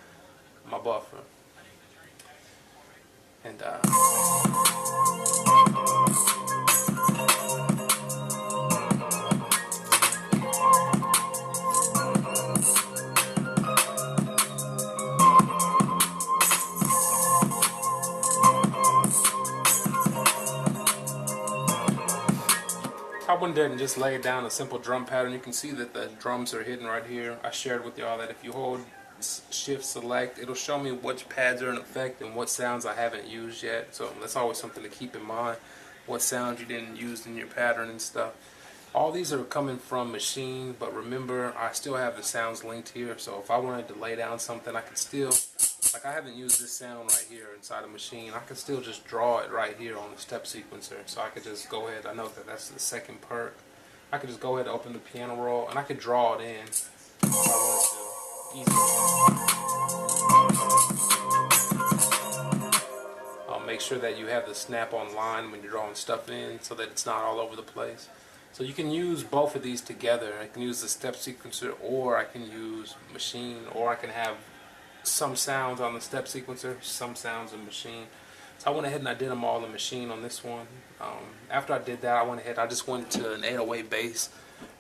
my buffer. And I went there and just laid down a simple drum pattern. You can see that the drums are hidden right here. I shared with y'all that if you hold shift select, it'll show me which pads are in effect and what sounds I haven't used yet. So that's always something to keep in mind, what sounds you didn't use in your pattern and stuff. All these are coming from Maschine, but remember, I still have the sounds linked here. So if I wanted to lay down something, I could still, like I haven't used this sound right here inside of Maschine, I could still just draw it right here on the step sequencer. So I could just go ahead, I know that that's the second perk. I could just go ahead and open the piano roll, and I could draw it in if I wanted to. Make sure that you have the snap on line when you're drawing stuff in so that it's not all over the place. So you can use both of these together. I can use the step sequencer, or I can use Maschine, or I can have some sounds on the step sequencer, some sounds in Maschine. So I went ahead and I did them all in Maschine on this one. After I did that, I just went to an 808 bass.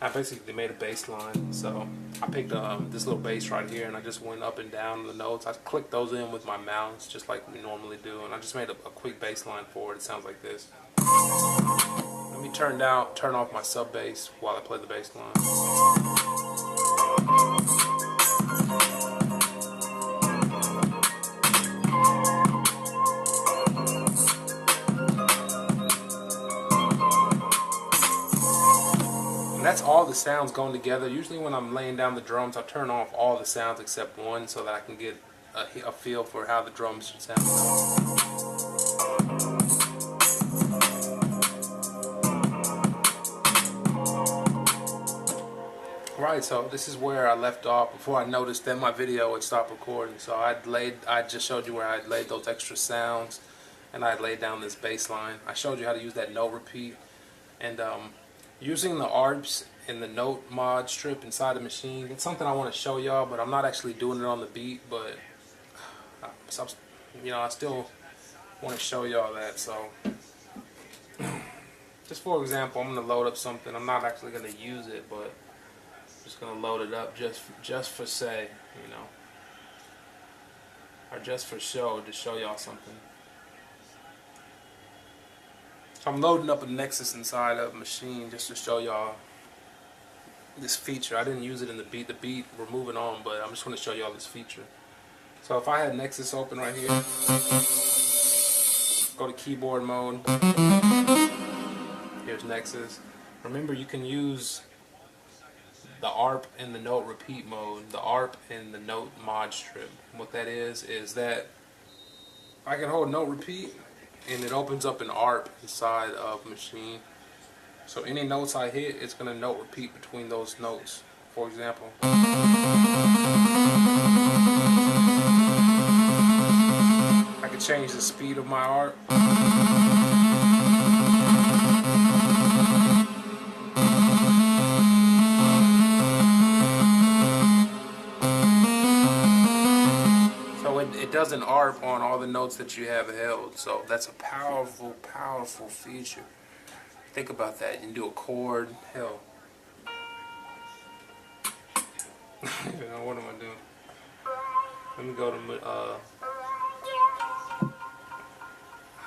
I basically made a bass line. So I picked this little bass right here, and I just went up and down the notes. I clicked those in with my mouse just like we normally do, and I just made a quick bass line for it. It sounds like this. Let me turn off my sub bass while I play the bass line. That's all the sounds going together. Usually when I'm laying down the drums, I turn off all the sounds except one so that I can get a feel for how the drums should sound. Right, so this is where I left off before I noticed that my video would stop recording. So I just showed you where I laid those extra sounds, and I laid down this bass line. I showed you how to use that note repeat, and using the ARPs and the note mod strip inside the Maschine. It's something I want to show y'all, but I'm not actually doing it on the beat. But you know, I still want to show y'all that. So just for example, I'm going to load up something. I'm not actually going to use it, but I'm just going to load it up just for say, you know, or just for show, to show y'all something. So I'm loading up a Nexus inside of Maschine just to show y'all this feature. I didn't use it in the beat. The beat we're moving on, but I'm just going to show y'all this feature. So if I had Nexus open right here, go to keyboard mode. Here's Nexus. Remember, you can use the ARP and the note repeat mode, the ARP and the note mod strip. What that is that I can hold note repeat, and it opens up an ARP inside of Maschine. So any notes I hit, it's going to note repeat between those notes for example. I can change the speed of my art. So it does an ARP on all the notes that you have held. So that's a powerful, powerful feature. Think about that. You can do a chord. Hell. You know, what am I doing? Let me go to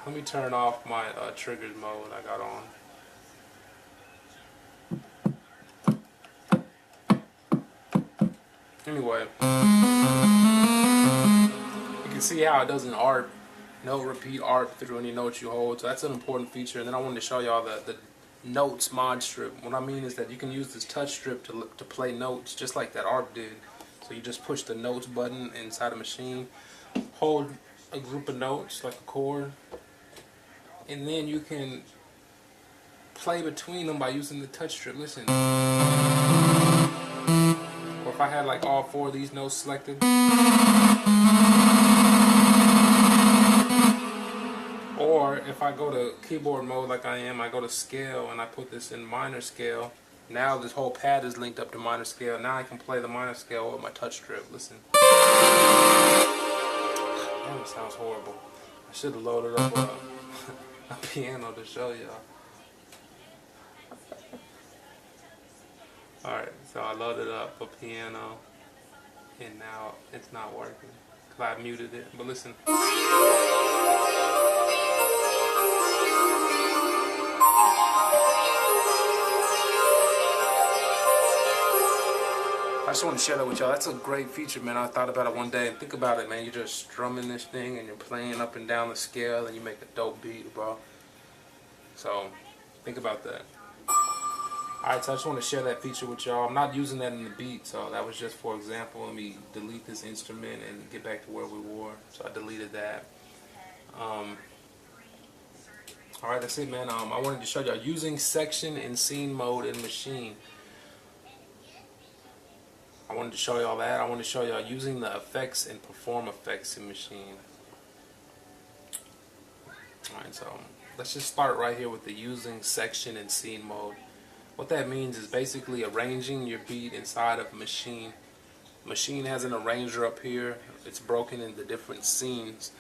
let me turn off my triggers mode I got on. Anyway, you can see how it does an ARP, no repeat ARP through any notes you hold. So that's an important feature. And then I wanted to show y'all the notes mod strip. What I mean is that you can use this touch strip to play notes just like that ARP did. So you just push the notes button inside a Maschine, hold a group of notes like a chord, and then you can play between them by using the touch strip. Listen. Or if I had like all four of these notes selected. Or if I go to keyboard mode like I am, I go to scale and I put this in minor scale. Now this whole pad is linked up to minor scale. Now I can play the minor scale with my touch strip. Listen. Damn, it sounds horrible. I should have loaded up a piano to show y'all. Alright, so I loaded up a piano and now it's not working because I muted it. But listen. I just want to share that with y'all. That's a great feature, man. I thought about it one day. And think about it, man. You're just strumming this thing and you're playing up and down the scale and you make a dope beat, bro. So, think about that. Alright, so I just want to share that feature with y'all. I'm not using that in the beat, so that was just for example. Let me delete this instrument and get back to where we were. So I deleted that. Alright, that's it, man. I wanted to show y'all using section and scene mode in Maschine. I wanted to show y'all that. I want to show y'all using the effects and perform effects in Maschine. Alright, so let's just start right here with the using section and scene mode. What that means is basically arranging your beat inside of Maschine. Maschine has an arranger up here. It's broken into different scenes.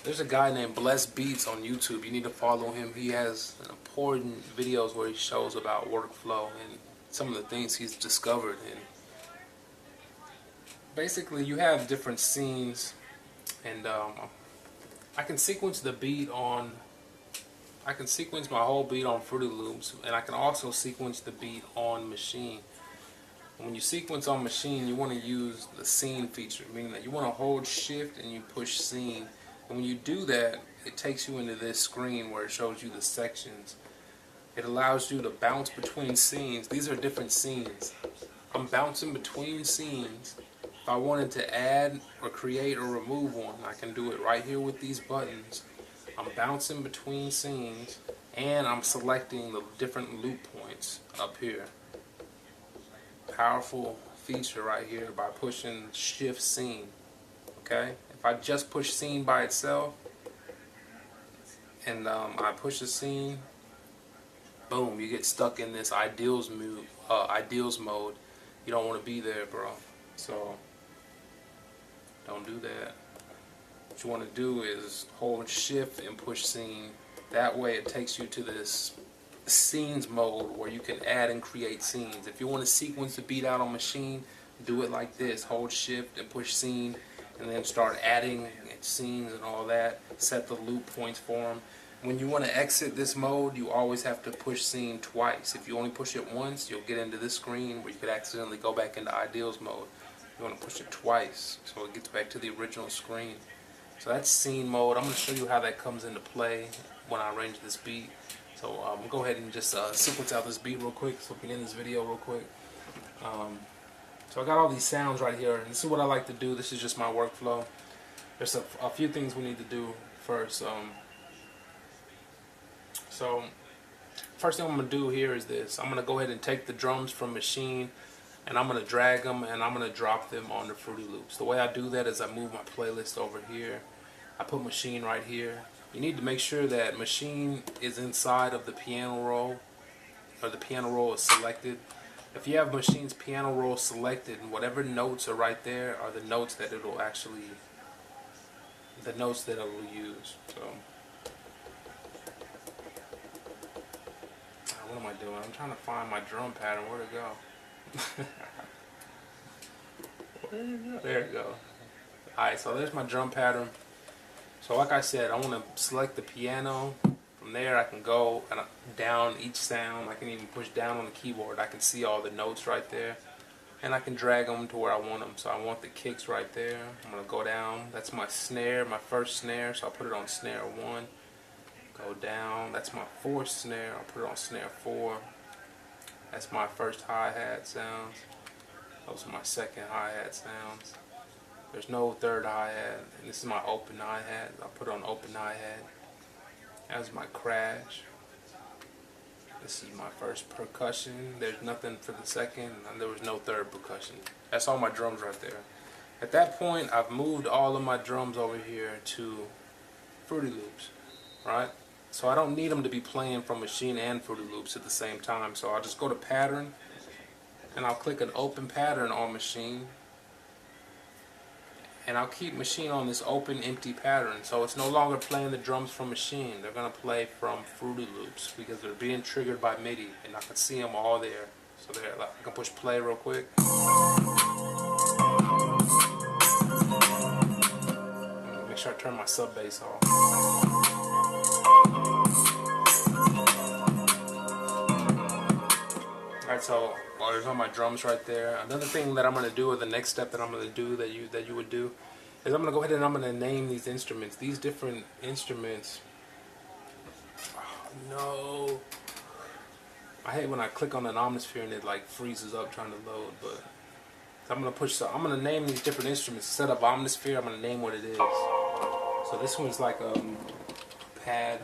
There's a guy named Bless Beats on YouTube. You need to follow him. He has important videos where he shows about workflow and some of the things he's discovered. And basically you have different scenes, and I can sequence the beat on, I can sequence my whole beat on Fruity Loops, and I can also sequence the beat on Maschine. When you sequence on Maschine, you want to use the scene feature, meaning that you want to hold shift and you push scene. And when you do that, it takes you into this screen where it shows you the sections. It allows you to bounce between scenes. These are different scenes. I'm bouncing between scenes. If I wanted to add or create or remove one, I can do it right here with these buttons. I'm bouncing between scenes and I'm selecting the different loop points up here. Powerful feature right here by pushing shift scene. Okay? If I just push scene by itself and I push the scene, boom, you get stuck in this ideals mode. You don't want to be there, bro. So don't do that. What you want to do is hold shift and push scene. That way it takes you to this scenes mode where you can add and create scenes. If you want to sequence the beat out on Maschine, do it like this. Hold shift and push scene, and then start adding scenes and all that. Set the loop points for them. When you want to exit this mode, you always have to push scene twice. If you only push it once, you'll get into this screen where you could accidentally go back into ideals mode. You want to push it twice so it gets back to the original screen. So that's scene mode. I'm going to show you how that comes into play when I arrange this beat. So I'm going to go ahead and just sequence out this beat real quick so we can end this video real quick. So I got all these sounds right here, and this is what I like to do. This is just my workflow. There's a few things we need to do first. So first thing I'm going to do here is this. I'm going to go ahead and take the drums from Maschine, and I'm going to drag them, and I'm going to drop them onto Fruity Loops. The way I do that is I move my playlist over here. I put Maschine right here. You need to make sure that Maschine is inside of the piano roll, or the piano roll is selected. If you have Machine's piano roll selected, whatever notes are right there are the notes that it'll actually, the notes that it'll use. So, what am I doing? I'm trying to find my drum pattern. Where'd it go? Where'd it go? There it go. Alright, so there's my drum pattern. So like I said, I want to select the piano. From there I can go down each sound. I can even push down on the keyboard. I can see all the notes right there. And I can drag them to where I want them. So I want the kicks right there. I'm going to go down. That's my snare, my first snare. So I'll put it on snare 1. Go down. That's my fourth snare. I'll put it on snare 4. That's my first hi-hat sounds. Those are my second hi-hat sounds. There's no third hi-hat. And this is my open hi-hat. I'll put it on open hi-hat. That's my crash. This is my first percussion. There's nothing for the second, and there was no third percussion. That's all my drums right there. At that point, I've moved all of my drums over here to Fruity Loops, right? So I don't need them to be playing from Maschine and Fruity Loops at the same time. So I'll just go to Pattern, and I'll click an Open Pattern on Maschine. And I'll keep Maschine on this open, empty pattern. So it's no longer playing the drums from Maschine. They're going to play from Fruity Loops because they're being triggered by MIDI. And I can see them all there. So there, I can push play real quick. Make sure I turn my sub bass off. Alright, so there's all my drums right there. Another thing that I'm going to do, or the next step that I'm going to do that you would do, is I'm going to go ahead and I'm going to name these instruments. These different instruments. Oh, no. I hate when I click on an Omnisphere and it like freezes up trying to load. But I'm going to push. So I'm going to name these different instruments. Instead of Omnisphere, I'm going to name what it is. So this one's like a pad.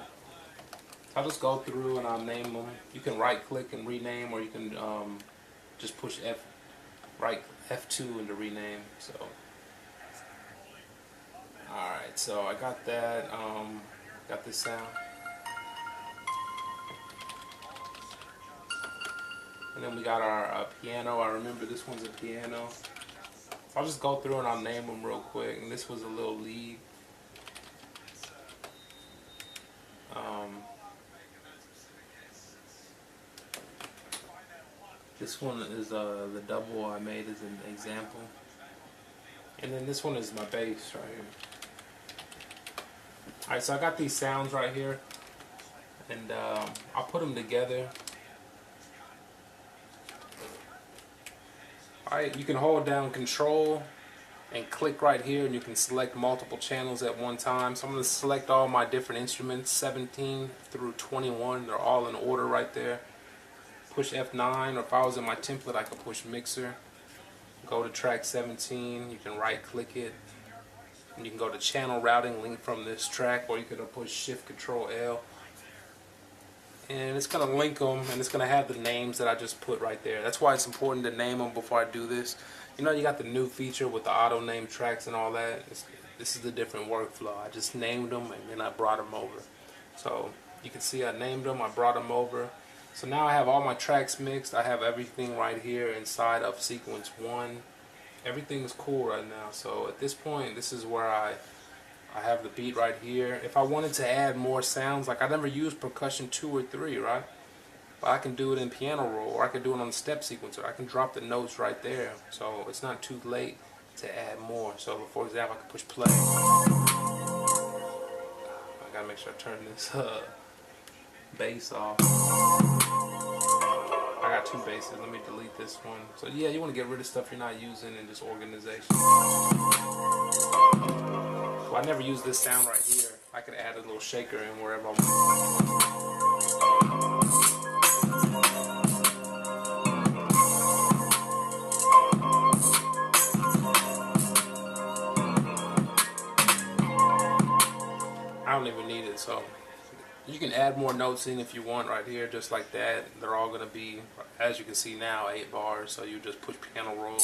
I'll just go through and I'll name them. You can right click and rename, or you can just push F2 and to rename. So, alright, so I got that. Got this sound. And then we got our piano. I remember this one's a piano. I'll just go through and I'll name them real quick. And this was a little lead. This one is the double I made as an example. And then this one is my bass right here. Alright, so I got these sounds right here. And I'll put them together. Alright, you can hold down Control and click right here, and you can select multiple channels at one time. So I'm going to select all my different instruments, 17 through 21. They're all in order right there. Push F9, or if I was in my template, I could push Mixer. Go to track 17. You can right click it, and you can go to channel routing, link from this track, or you could push Shift Control L. And it's going to link them, and it's going to have the names that I just put right there. That's why it's important to name them before I do this. You know, you got the new feature with the auto name tracks and all that. This is the different workflow. I just named them and then I brought them over. So you can see I named them, I brought them over. So now I have all my tracks mixed. I have everything right here inside of sequence 1. Everything's cool right now. So at this point, this is where I have the beat right here. If I wanted to add more sounds, like I never used percussion 2 or 3, right? But I can do it in piano roll, or I can do it on the step sequencer. I can drop the notes right there. So it's not too late to add more. So for example, I can push play. I gotta make sure I turn this bass off. I got 2 basses. Let me delete this one. So yeah, you want to get rid of stuff you're not using and just organization. So I never use this sound right here. I could add a little shaker in wherever I want. I don't even need it, so you can add more notes in if you want right here, just like that. They're all going to be, as you can see now, 8 bars. So you just push piano roll,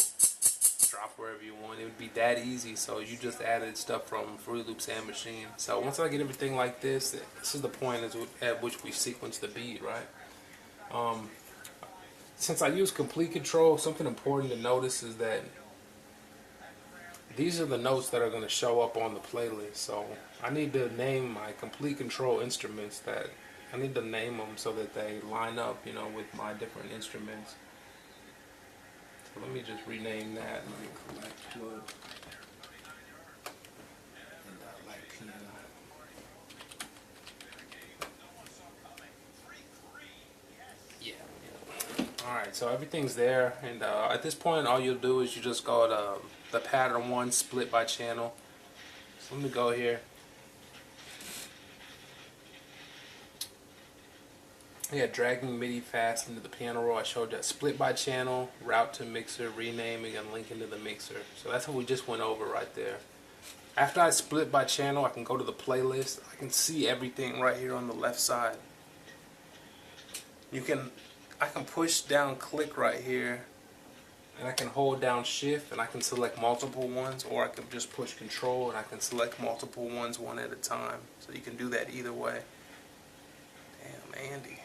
drop wherever you want. It would be that easy. So you just added stuff from Fruity Loops and Maschine. So once I get everything like this is the point at which we sequence the beat, right? Since I use complete control, something important to notice is that these are the notes that are going to show up on the playlist. So I need to name my complete control instruments. That I need to name them so that they line up, you know, with my different instruments. So let me just rename that. Let me collect wood and light piano. Yeah. All right. So everything's there, and at this point, all you'll do is you just go to the pattern 1 split by channel. So let me go here. Yeah, dragging MIDI fast into the piano roll. I showed that split by channel, route to mixer, renaming, and link into the mixer. So that's what we just went over right there. After I split by channel, I can go to the playlist. I can see everything right here on the left side. I can push down click right here, and I can hold down shift and I can select multiple ones, or I can just push control and I can select multiple ones one at a time. So you can do that either way. Damn, Andy.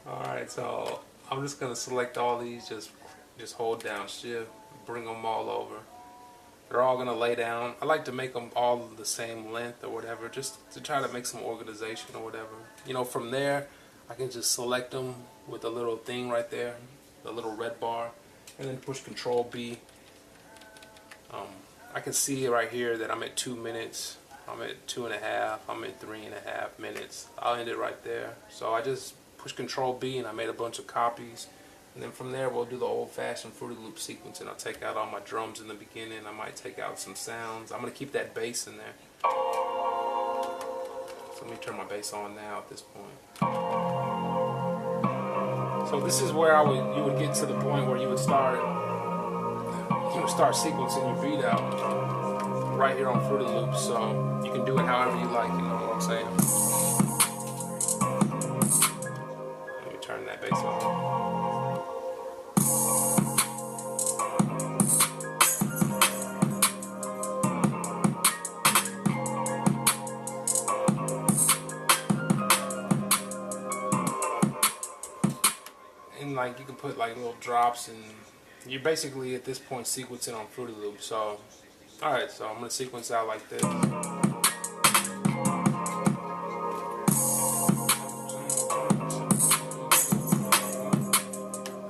Alright, so I'm just going to select all these, just hold down shift, bring them all over. They're all going to lay down. I like to make them all the same length or whatever, just to try to make some organization or whatever. You know, from there, I can just select them with the little thing right there, the little red bar, and then push Control B. I can see right here that I'm at 2 minutes, I'm at 2.5, I'm at 3.5 minutes. I'll end it right there. So I just push Control B and I made a bunch of copies. And then from there we'll do the old-fashioned Fruity Loop sequence, and I'll take out all my drums in the beginning. I might take out some sounds. I'm going to keep that bass in there. So let me turn my bass on now at this point. So this is where you would get to the point where you would start sequencing your beat out right here on Fruity Loops. So you can do it however you like, you know what I'm saying? Let me turn that bass on. Like you can put like little drops, and you're basically at this point sequencing on Fruity Loops. So alright, so I'm going to sequence out like this.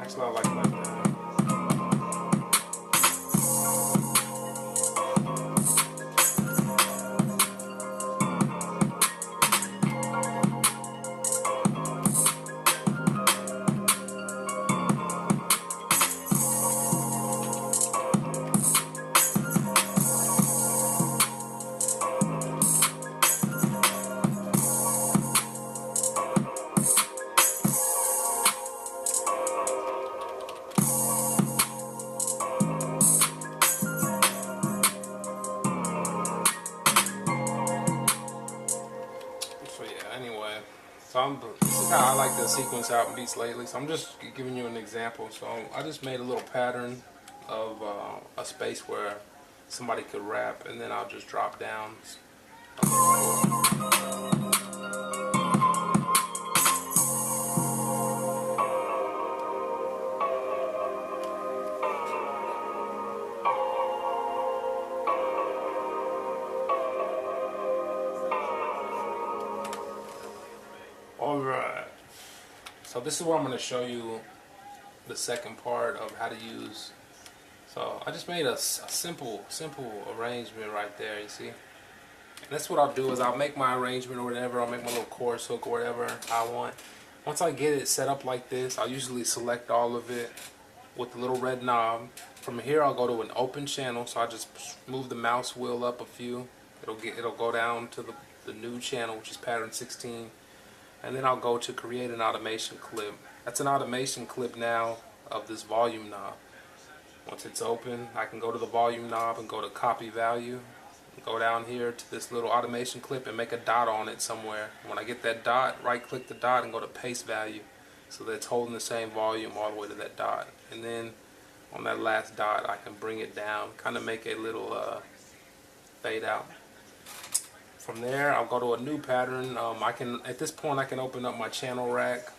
Actually I like that. So this is how I like to sequence out beats lately. So I'm just giving you an example. So I just made a little pattern of a space where somebody could rap, and then I'll just drop down. Alright, so this is where I'm going to show you the second part of how to use. So I just made a simple arrangement right there, you see. And that's what I'll do is I'll make my arrangement or whatever, I'll make my little chorus hook or whatever I want. Once I get it set up like this, I'll usually select all of it with the little red knob. From here I'll go to an open channel, so I just move the mouse wheel up a few. It'll go down to the new channel, which is pattern 16. And then I'll go to create an automation clip. That's an automation clip now of this volume knob. Once it's open, I can go to the volume knob and go to copy value. Go down here to this little automation clip and make a dot on it somewhere. When I get that dot, right click the dot and go to paste value, so that it's holding the same volume all the way to that dot. And then on that last dot I can bring it down, kind of make a little fade out. From there I'll go to a new pattern. At this point I can open up my channel rack.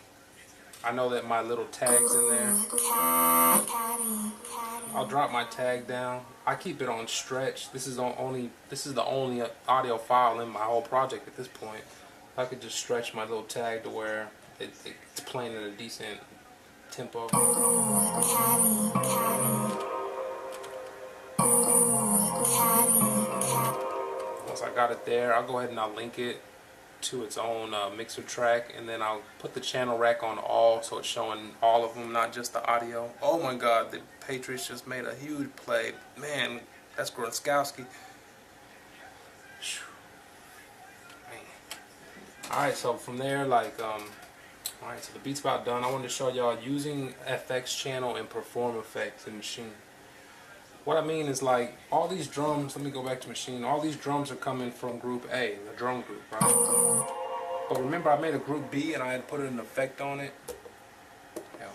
I know that my little tag's in there. I'll drop my tag down. I keep it on stretch. This is the only audio file in my whole project at this point. I could just stretch my little tag to where it's playing at a decent tempo. Once I got it there, I'll go ahead and I'll link it to its own mixer track, and then I'll put the channel rack on all, so it's showing all of them, not just the audio. Oh my god, the Patriots just made a huge play. Man, that's Gronkowski. Alright, so from there, alright, so the beat's about done. I wanted to show y'all using FX channel and perform effects in Maschine. What I mean is, like, all these drums, let me go back to Maschine, all these drums are coming from group A, the drum group, right? But remember, I made a group B and I had put an effect on it. Yeah.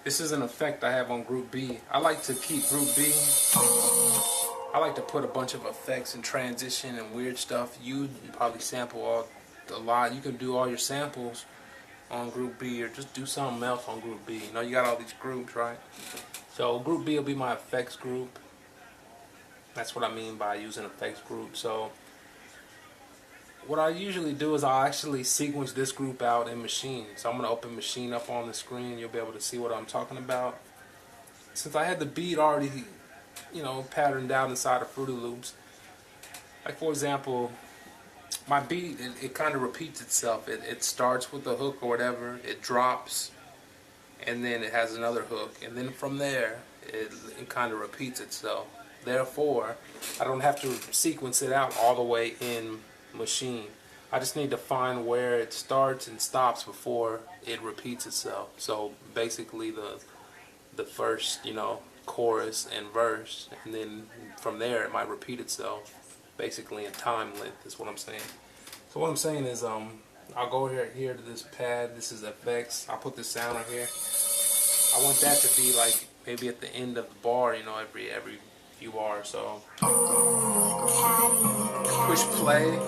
This is an effect I have on group B. I like to keep group B. I like to put a bunch of effects and transition and weird stuff. You probably sample a lot. You can do all your samples on group B, or just do something else on group B. You know, you got all these groups, right? So group B will be my effects group. That's what I mean by using effects group. So what I usually do is I'll actually sequence this group out in Maschine. So I'm going to open Maschine up on the screen. You'll be able to see what I'm talking about. Since I had the beat already, you know, patterned out inside of Fruity Loops, like for example, my beat, it kind of repeats itself. It starts with a hook or whatever, it drops, and then it has another hook, and then from there it kind of repeats itself. Therefore, I don't have to sequence it out all the way in Maschine. I just need to find where it starts and stops before it repeats itself. So basically the first, you know, chorus and verse, and then from there it might repeat itself. Basically in time length is what I'm saying. So what I'm saying is I'll go here to this pad. This is effects. I'll put this sound right here. I want that to be like maybe at the end of the bar, you know, every few bars. So push play.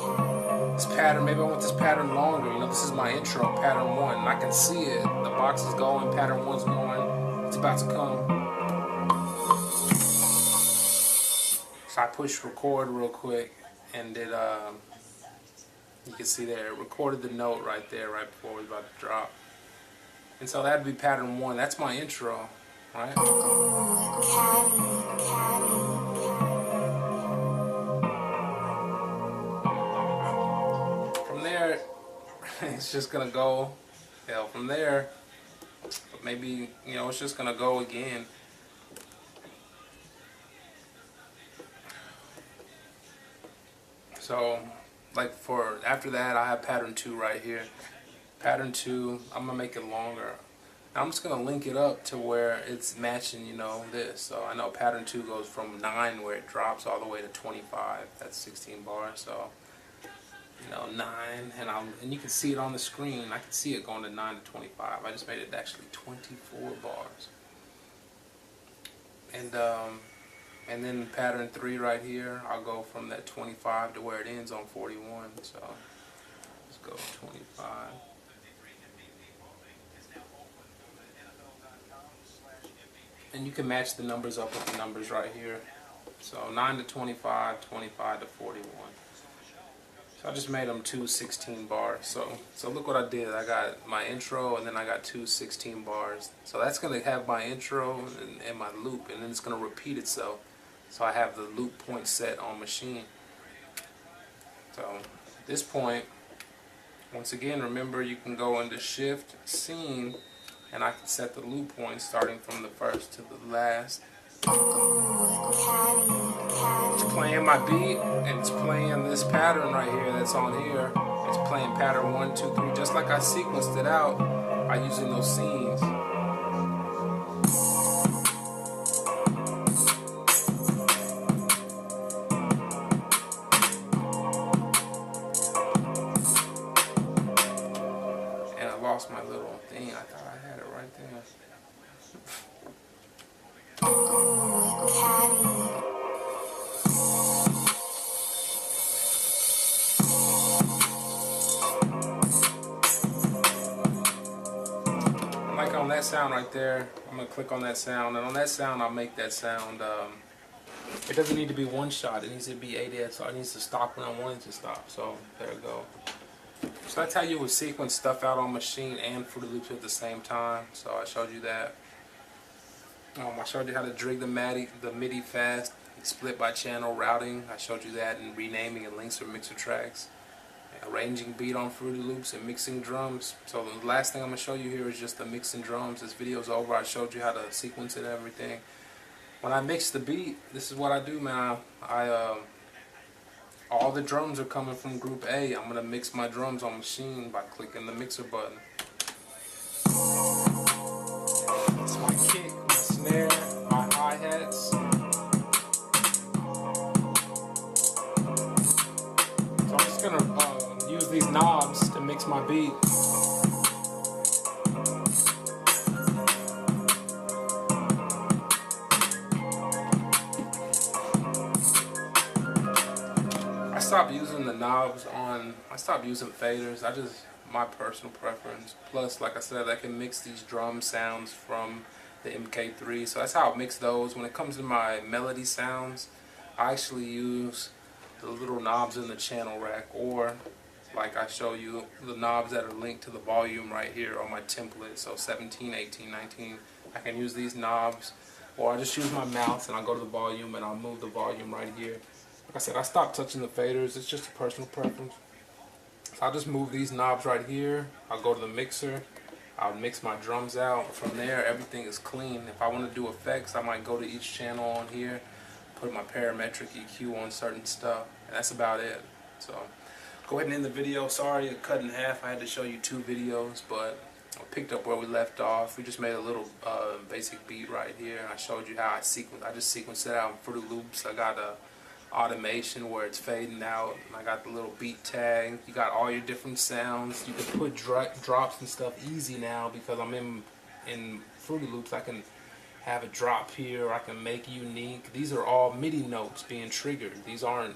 This pattern, maybe I want this pattern longer. You know, this is my intro, pattern 1, and I can see it. The box is going, pattern 1's going. It's about to come. So I pushed record real quick, and it, you can see there, it recorded the note right there, right before it was about to drop. And so that'd be pattern 1. That's my intro, right? From there, it's just gonna go, you know, from there, maybe, you know, it's just gonna go again. So, like for after that, I have pattern 2 right here. Pattern 2, I'm gonna make it longer. Now I'm just gonna link it up to where it's matching, you know, this. So I know pattern 2 goes from 9, where it drops, all the way to 25. That's 16 bars. So, you know, 9, and you can see it on the screen. I can see it going to 9 to 25. I just made it actually 24 bars. And then pattern 3 right here, I'll go from that 25 to where it ends on 41. So let's go 25. And you can match the numbers up with the numbers right here. So 9 to 25, 25 to 41. So I just made them 2 16 bars. So look what I did. I got my intro, and then I got 2 16 bars. So that's going to have my intro and my loop, and then it's going to repeat itself. So I have the loop point set on Maschine. So at this point, once again, remember you can go into Shift, Scene, and I can set the loop point starting from the first to the last. It's playing my beat, and it's playing this pattern right here that's on here. It's playing pattern 1, 2, 3, just like I sequenced it out by using those scenes. that sound right there, I'm going to click on that sound, and on that sound I'll make that sound. It doesn't need to be one shot, it needs to be ADS, so it needs to stop when I want it to stop. So there we go. So that's how you would sequence stuff out on Maschine and Fruity Loops at the same time. So I showed you that. I showed you how to drig the MIDI fast, split by channel routing. I showed you that, and renaming and links for mixer tracks. Arranging beat on Fruity Loops and mixing drums. So the last thing I'm going to show you here is just the mixing drums. This video's over. I showed you how to sequence it and everything. When I mix the beat, this is what I do, man. All the drums are coming from group A. I'm going to mix my drums on Maschine by clicking the mixer button. It's my kick, my snare, my hi-hats. So I'm just going to use these knobs to mix my beat. I stopped using the knobs I stopped using faders. My personal preference. Plus, like I said, I can mix these drum sounds from the MK3. So that's how I mix those. When it comes to my melody sounds, I actually use the little knobs in the channel rack, or like I show you, the knobs that are linked to the volume right here on my template. So 17, 18, 19, I can use these knobs, or I just use my mouse and I go to the volume and I'll move the volume right here. Like I said, I stopped touching the faders. It's just a personal preference. So I'll just move these knobs right here. I'll go to the mixer. I'll mix my drums out. From there, everything is clean. If I want to do effects, I might go to each channel on here, put my parametric EQ on certain stuff, and that's about it. So go ahead and end the video. Sorry it cut in half. I had to show you 2 videos, but I picked up where we left off. We just made a little basic beat right here. I showed you how I just sequenced it out in Fruity Loops. I got a automation where it's fading out, and I got the little beat tag. You got all your different sounds. You can put drops and stuff easy now because I'm in Fruity Loops. I can have a drop here, I can make unique. These are all MIDI notes being triggered. These aren't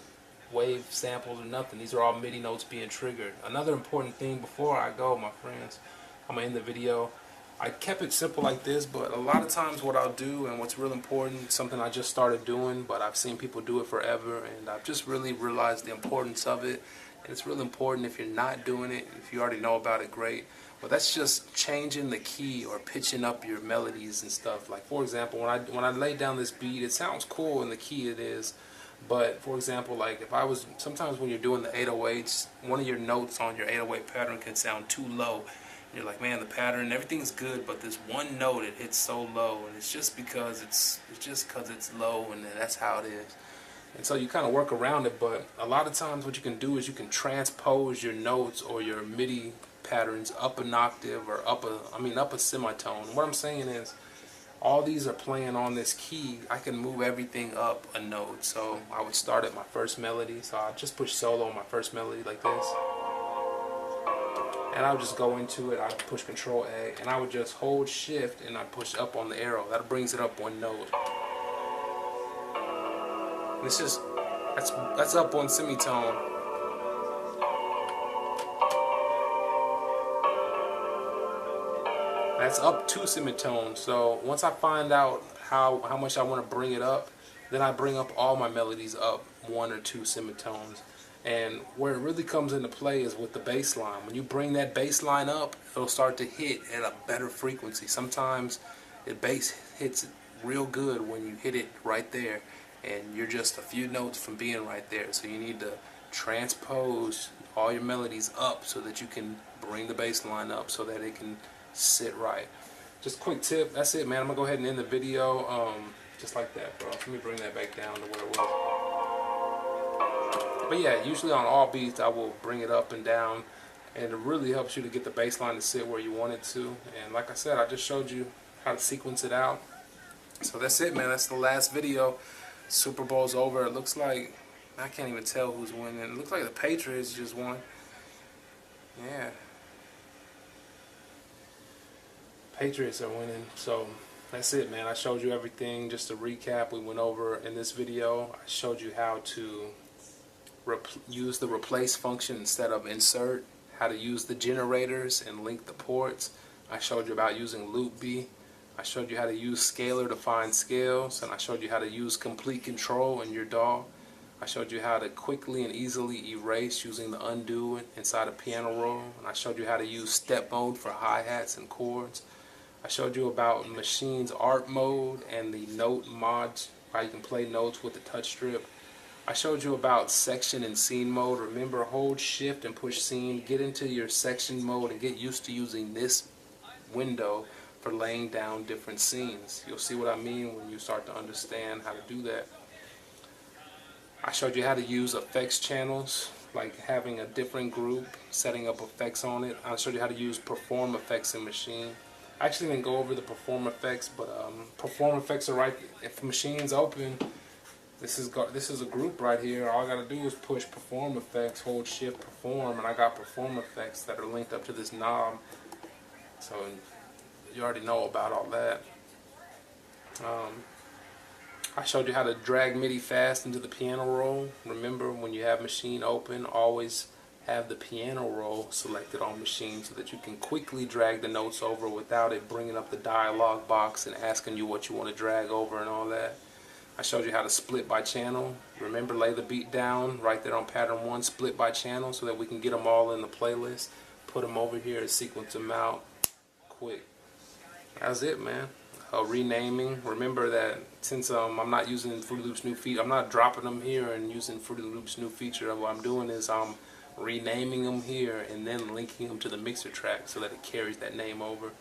wave samples or nothing. These are all MIDI notes being triggered. Another important thing before I go, my friends, I'm gonna end the video. I kept it simple like this, but a lot of times what I'll do, and what's real important, something I just started doing, but I've seen people do it forever, and I've just really realized the importance of it. And it's really important. If you're not doing it, if you already know about it, great. But that's just changing the key or pitching up your melodies and stuff. Like, for example, when I lay down this beat, it sounds cool in the key it is. But for example, like sometimes when you're doing the 808s, one of your notes on your 808 pattern can sound too low. You're like, man, the pattern, everything's good, but this one note, it hits so low, and it's just because it's low, and that's how it is. And so you kind of work around it, but a lot of times what you can do is you can transpose your notes or your MIDI patterns up an octave or up a semitone. What I'm saying is, all these are playing on this key. I can move everything up a note. So I would start at my first melody. So I just push solo on my first melody like this. And I would just go into it. I push Control A, and I would just hold Shift and I push up on the arrow. That brings it up one note. And it's just that's up one semitone. That's up 2 semitones. So once I find out how much I want to bring it up, then I bring up all my melodies up 1 or 2 semitones. And where it really comes into play is with the bass line. When you bring that bass line up, it'll start to hit at a better frequency. Sometimes the bass hits real good when you hit it right there, and you're just a few notes from being right there. So you need to transpose all your melodies up so that you can bring the bass line up so that it can sit right. Just a quick tip. That's it, man. I'm gonna go ahead and end the video just like that, bro. Let me bring that back down to where it was. But yeah, usually on all beats I will bring it up and down, and it really helps you to get the bass line to sit where you want it to. And like I said, I just showed you how to sequence it out. So that's it, man. That's the last video. Super Bowl's over. It looks like, I can't even tell who's winning. It looks like the Patriots just won. Yeah, Patriots are winning. So that's it, man. I showed you everything. Just to recap, we went over in this video. I showed you how to use the replace function instead of insert, how to use the generators and link the ports. I showed you about using loop B. I showed you how to use scaler to find scales, and I showed you how to use complete control in your DAW. I showed you how to quickly and easily erase using the undo inside a piano roll, and I showed you how to use step mode for hi-hats and chords. I showed you about Machine's art mode and the note mods, how you can play notes with the touch strip. I showed you about section and scene mode. Remember, hold shift and push scene, get into your section mode and get used to using this window for laying down different scenes. You'll see what I mean when you start to understand how to do that. I showed you how to use effects channels, like having a different group, setting up effects on it. I showed you how to use perform effects in Maschine. I actually didn't go over the perform effects, but perform effects are right. If Machine's open, this is a group right here. All I gotta do is push perform effects, hold shift perform, and I got perform effects that are linked up to this knob. So you already know about all that. I showed you how to drag MIDI fast into the piano roll. Remember, when you have Maschine open, always have the piano roll selected on Maschine so that you can quickly drag the notes over without it bringing up the dialog box and asking you what you want to drag over and all that. I showed you how to split by channel. Remember, lay the beat down right there on pattern 1, split by channel so that we can get them all in the playlist. Put them over here and sequence them out quick. That's it, man. Renaming. Remember that since I'm not using Fruity Loops new feature, I'm not dropping them here and using Fruity Loops new feature. What I'm doing is I'm renaming them here and then linking them to the mixer track so that it carries that name over.